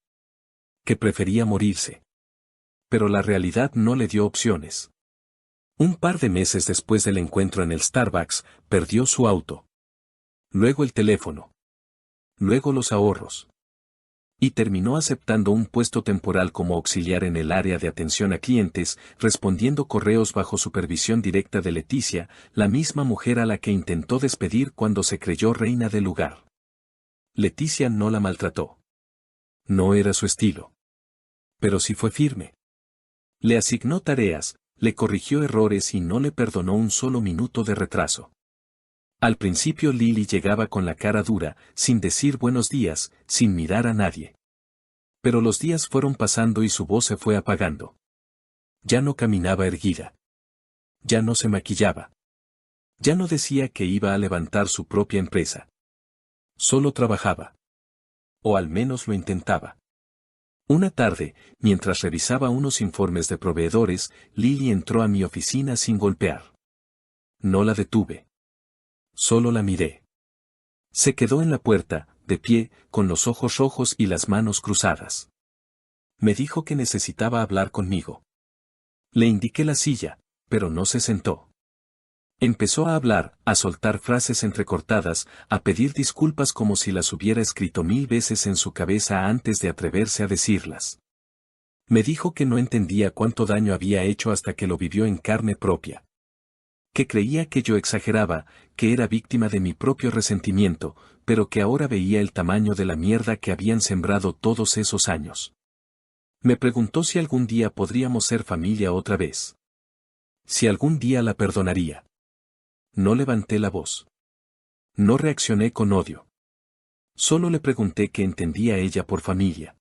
Que prefería morirse. Pero la realidad no le dio opciones. Un par de meses después del encuentro en el Starbucks, perdió su auto. Luego el teléfono. Luego los ahorros. Y terminó aceptando un puesto temporal como auxiliar en el área de atención a clientes, respondiendo correos bajo supervisión directa de Leticia, la misma mujer a la que intentó despedir cuando se creyó reina del lugar. Leticia no la maltrató. No era su estilo. Pero sí fue firme. Le asignó tareas, le corrigió errores y no le perdonó un solo minuto de retraso. Al principio Lily llegaba con la cara dura, sin decir buenos días, sin mirar a nadie. Pero los días fueron pasando y su voz se fue apagando. Ya no caminaba erguida. Ya no se maquillaba. Ya no decía que iba a levantar su propia empresa. Solo trabajaba. O al menos lo intentaba. Una tarde, mientras revisaba unos informes de proveedores, Lily entró a mi oficina sin golpear. No la detuve. Solo la miré. Se quedó en la puerta, de pie, con los ojos rojos y las manos cruzadas. Me dijo que necesitaba hablar conmigo. Le indiqué la silla, pero no se sentó. Empezó a hablar, a soltar frases entrecortadas, a pedir disculpas como si las hubiera escrito 1000 veces en su cabeza antes de atreverse a decirlas. Me dijo que no entendía cuánto daño había hecho hasta que lo vivió en carne propia. Que creía que yo exageraba, que era víctima de mi propio resentimiento, pero que ahora veía el tamaño de la mierda que habían sembrado todos esos años. Me preguntó si algún día podríamos ser familia otra vez. Si algún día la perdonaría. No levanté la voz. No reaccioné con odio. Solo le pregunté qué entendía ella por familia.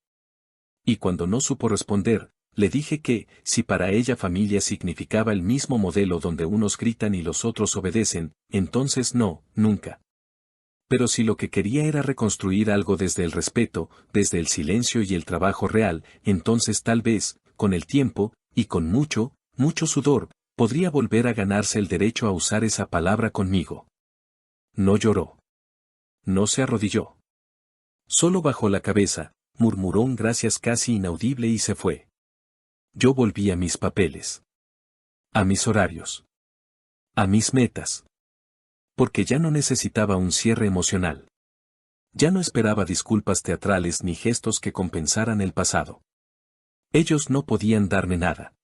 Y cuando no supo responder, le dije que, si para ella familia significaba el mismo modelo donde unos gritan y los otros obedecen, entonces no, nunca. Pero si lo que quería era reconstruir algo desde el respeto, desde el silencio y el trabajo real, entonces tal vez, con el tiempo, y con mucho, mucho sudor, podría volver a ganarse el derecho a usar esa palabra conmigo. No lloró. No se arrodilló. Solo bajó la cabeza, murmuró un gracias casi inaudible y se fue. Yo volví a mis papeles. A mis horarios. A mis metas. Porque ya no necesitaba un cierre emocional. Ya no esperaba disculpas teatrales ni gestos que compensaran el pasado. Ellos no podían darme nada.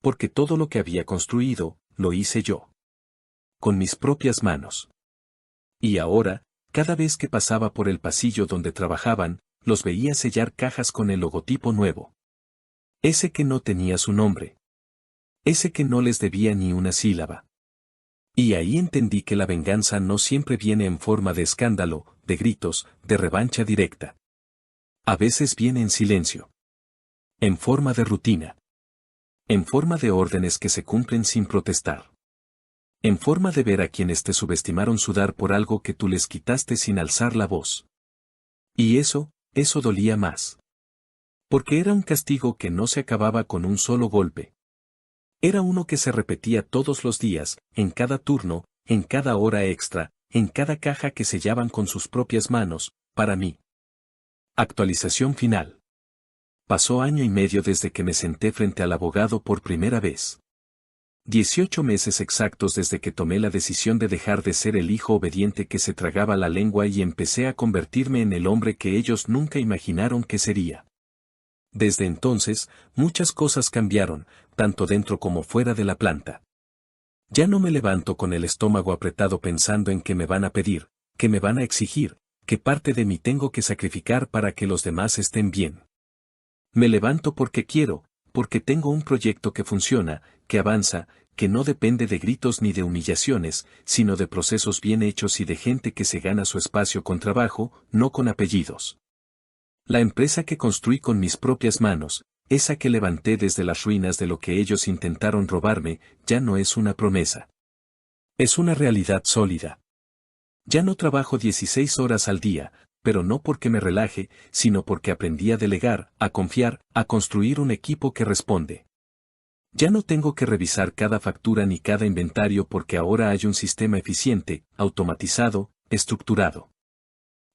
Porque todo lo que había construido, lo hice yo. Con mis propias manos. Y ahora, cada vez que pasaba por el pasillo donde trabajaban, los veía sellar cajas con el logotipo nuevo. Ese que no tenía su nombre. Ese que no les debía ni una sílaba. Y ahí entendí que la venganza no siempre viene en forma de escándalo, de gritos, de revancha directa. A veces viene en silencio. En forma de rutina. En forma de órdenes que se cumplen sin protestar. En forma de ver a quienes te subestimaron sudar por algo que tú les quitaste sin alzar la voz. Y eso dolía más. Porque era un castigo que no se acababa con un solo golpe. Era uno que se repetía todos los días, en cada turno, en cada hora extra, en cada caja que sellaban con sus propias manos, para mí. Actualización final. Pasó año y medio desde que me senté frente al abogado por primera vez. 18 meses exactos desde que tomé la decisión de dejar de ser el hijo obediente que se tragaba la lengua y empecé a convertirme en el hombre que ellos nunca imaginaron que sería. Desde entonces, muchas cosas cambiaron, tanto dentro como fuera de la planta. Ya no me levanto con el estómago apretado pensando en qué me van a pedir, qué me van a exigir, qué parte de mí tengo que sacrificar para que los demás estén bien. Me levanto porque quiero, porque tengo un proyecto que funciona, que avanza, que no depende de gritos ni de humillaciones, sino de procesos bien hechos y de gente que se gana su espacio con trabajo, no con apellidos. La empresa que construí con mis propias manos, esa que levanté desde las ruinas de lo que ellos intentaron robarme, ya no es una promesa. Es una realidad sólida. Ya no trabajo 16 horas al día, pero no porque me relaje, sino porque aprendí a delegar, a confiar, a construir un equipo que responde. Ya no tengo que revisar cada factura ni cada inventario porque ahora hay un sistema eficiente, automatizado, estructurado.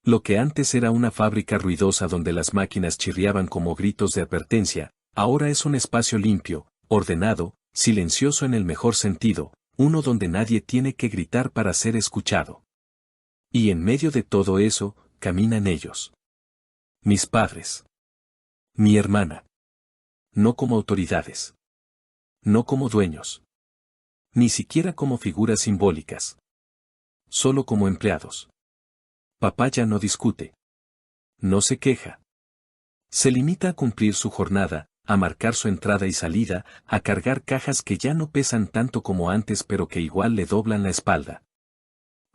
Lo que antes era una fábrica ruidosa donde las máquinas chirriaban como gritos de advertencia, ahora es un espacio limpio, ordenado, silencioso en el mejor sentido, uno donde nadie tiene que gritar para ser escuchado. Y en medio de todo eso, caminan ellos. Mis padres. Mi hermana. No como autoridades. No como dueños. Ni siquiera como figuras simbólicas. Solo como empleados. Papá ya no discute. No se queja. Se limita a cumplir su jornada, a marcar su entrada y salida, a cargar cajas que ya no pesan tanto como antes pero que igual le doblan la espalda.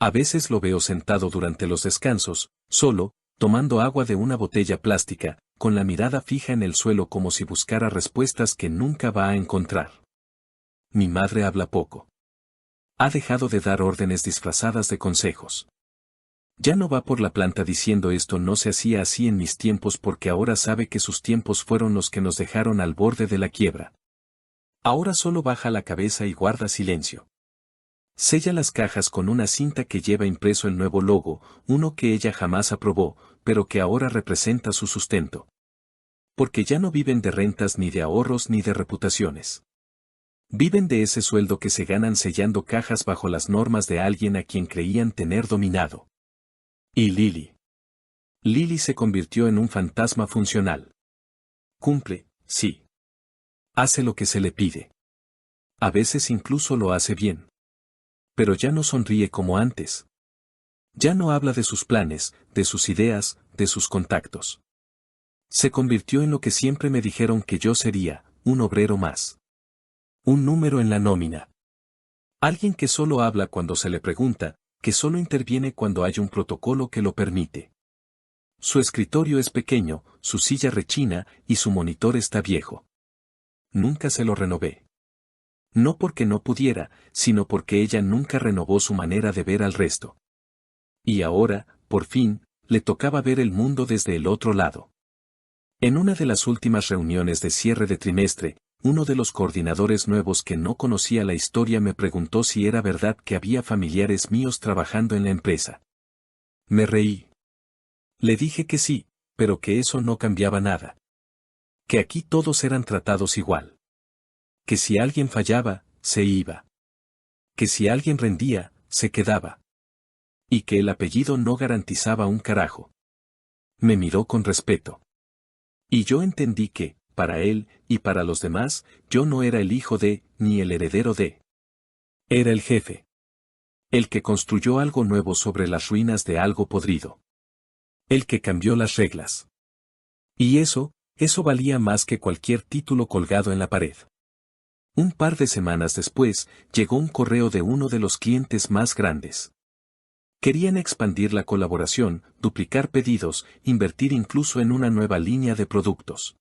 A veces lo veo sentado durante los descansos, solo, tomando agua de una botella plástica, con la mirada fija en el suelo como si buscara respuestas que nunca va a encontrar. Mi madre habla poco. Ha dejado de dar órdenes disfrazadas de consejos. Ya no va por la planta diciendo esto no se hacía así en mis tiempos porque ahora sabe que sus tiempos fueron los que nos dejaron al borde de la quiebra. Ahora solo baja la cabeza y guarda silencio. Sella las cajas con una cinta que lleva impreso el nuevo logo, uno que ella jamás aprobó, pero que ahora representa su sustento. Porque ya no viven de rentas ni de ahorros ni de reputaciones. Viven de ese sueldo que se ganan sellando cajas bajo las normas de alguien a quien creían tener dominado. Y Lily. Lily se convirtió en un fantasma funcional. Cumple, sí. Hace lo que se le pide. A veces incluso lo hace bien. Pero ya no sonríe como antes. Ya no habla de sus planes, de sus ideas, de sus contactos. Se convirtió en lo que siempre me dijeron que yo sería, un obrero más. Un número en la nómina. Alguien que solo habla cuando se le pregunta, que solo interviene cuando hay un protocolo que lo permite. Su escritorio es pequeño, su silla rechina y su monitor está viejo. Nunca se lo renové. No porque no pudiera, sino porque ella nunca renovó su manera de ver al resto. Y ahora, por fin, le tocaba ver el mundo desde el otro lado. En una de las últimas reuniones de cierre de trimestre, uno de los coordinadores nuevos que no conocía la historia me preguntó si era verdad que había familiares míos trabajando en la empresa. Me reí. Le dije que sí, pero que eso no cambiaba nada. Que aquí todos eran tratados igual. Que si alguien fallaba, se iba. Que si alguien rendía, se quedaba. Y que el apellido no garantizaba un carajo. Me miró con respeto. Y yo entendí que, para él, y para los demás, yo no era el hijo de, ni el heredero de. Era el jefe. El que construyó algo nuevo sobre las ruinas de algo podrido. El que cambió las reglas. Y eso valía más que cualquier título colgado en la pared. Un par de semanas después, llegó un correo de uno de los clientes más grandes. Querían expandir la colaboración, duplicar pedidos, invertir incluso en una nueva línea de productos.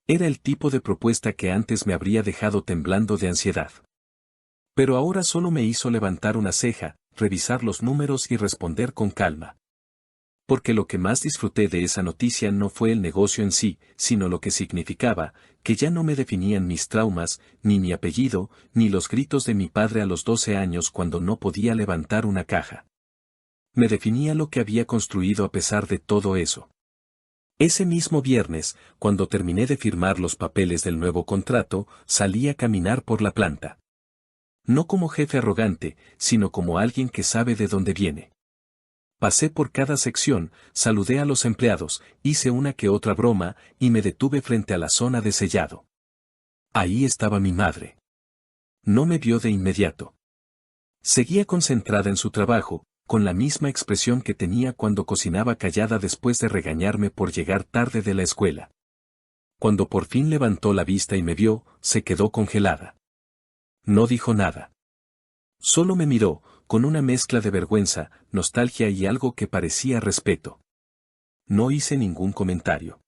Era el tipo de propuesta que antes me habría dejado temblando de ansiedad. Pero ahora solo me hizo levantar una ceja, revisar los números y responder con calma. Porque lo que más disfruté de esa noticia no fue el negocio en sí, sino lo que significaba, que ya no me definían mis traumas, ni mi apellido, ni los gritos de mi padre a los 12 años cuando no podía levantar una caja. Me definía lo que había construido a pesar de todo eso. Ese mismo viernes, cuando terminé de firmar los papeles del nuevo contrato, salí a caminar por la planta. No como jefe arrogante, sino como alguien que sabe de dónde viene. Pasé por cada sección, saludé a los empleados, hice una que otra broma, y me detuve frente a la zona de sellado. Ahí estaba mi madre. No me vio de inmediato. Seguía concentrada en su trabajo, con la misma expresión que tenía cuando cocinaba callada después de regañarme por llegar tarde de la escuela. Cuando por fin levantó la vista y me vio, se quedó congelada. No dijo nada. Solo me miró, con una mezcla de vergüenza, nostalgia y algo que parecía respeto. No hice ningún comentario.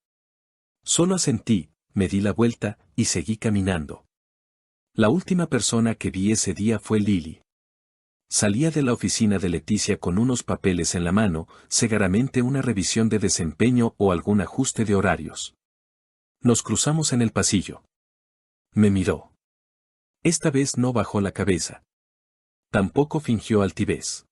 Solo asentí, me di la vuelta, y seguí caminando. La última persona que vi ese día fue Lily. Salía de la oficina de Leticia con unos papeles en la mano, seguramente una revisión de desempeño o algún ajuste de horarios. Nos cruzamos en el pasillo. Me miró. Esta vez no bajó la cabeza. Tampoco fingió altivez.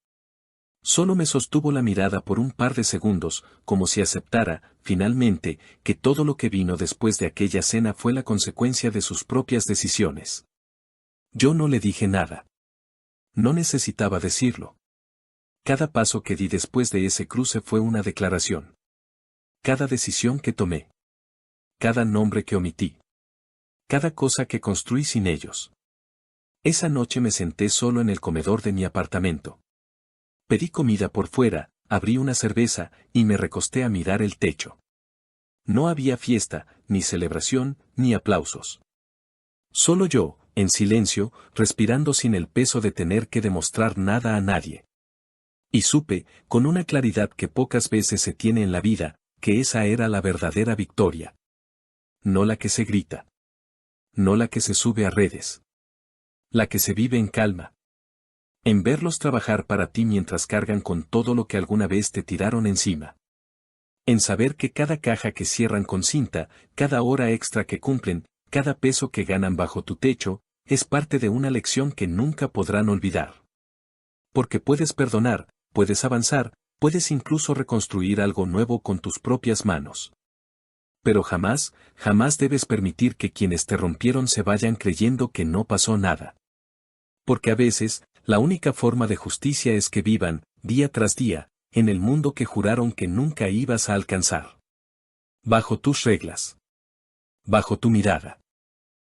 Solo me sostuvo la mirada por un par de segundos, como si aceptara, finalmente, que todo lo que vino después de aquella cena fue la consecuencia de sus propias decisiones. Yo no le dije nada. No necesitaba decirlo. Cada paso que di después de ese cruce fue una declaración. Cada decisión que tomé. Cada nombre que omití. Cada cosa que construí sin ellos. Esa noche me senté solo en el comedor de mi apartamento. Pedí comida por fuera, abrí una cerveza, y me recosté a mirar el techo. No había fiesta, ni celebración, ni aplausos. Solo yo, en silencio, respirando sin el peso de tener que demostrar nada a nadie. Y supe, con una claridad que pocas veces se tiene en la vida, que esa era la verdadera victoria. No la que se grita. No la que se sube a redes. La que se vive en calma. En verlos trabajar para ti mientras cargan con todo lo que alguna vez te tiraron encima. En saber que cada caja que cierran con cinta, cada hora extra que cumplen, cada peso que ganan bajo tu techo, es parte de una lección que nunca podrán olvidar. Porque puedes perdonar, puedes avanzar, puedes incluso reconstruir algo nuevo con tus propias manos. Pero jamás, jamás debes permitir que quienes te rompieron se vayan creyendo que no pasó nada. Porque a veces, la única forma de justicia es que vivan, día tras día, en el mundo que juraron que nunca ibas a alcanzar. Bajo tus reglas. Bajo tu mirada.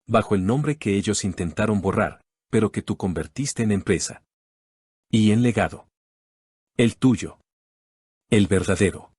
Bajo el nombre que ellos intentaron borrar, pero que tú convertiste en empresa. Y en legado. El tuyo. El verdadero.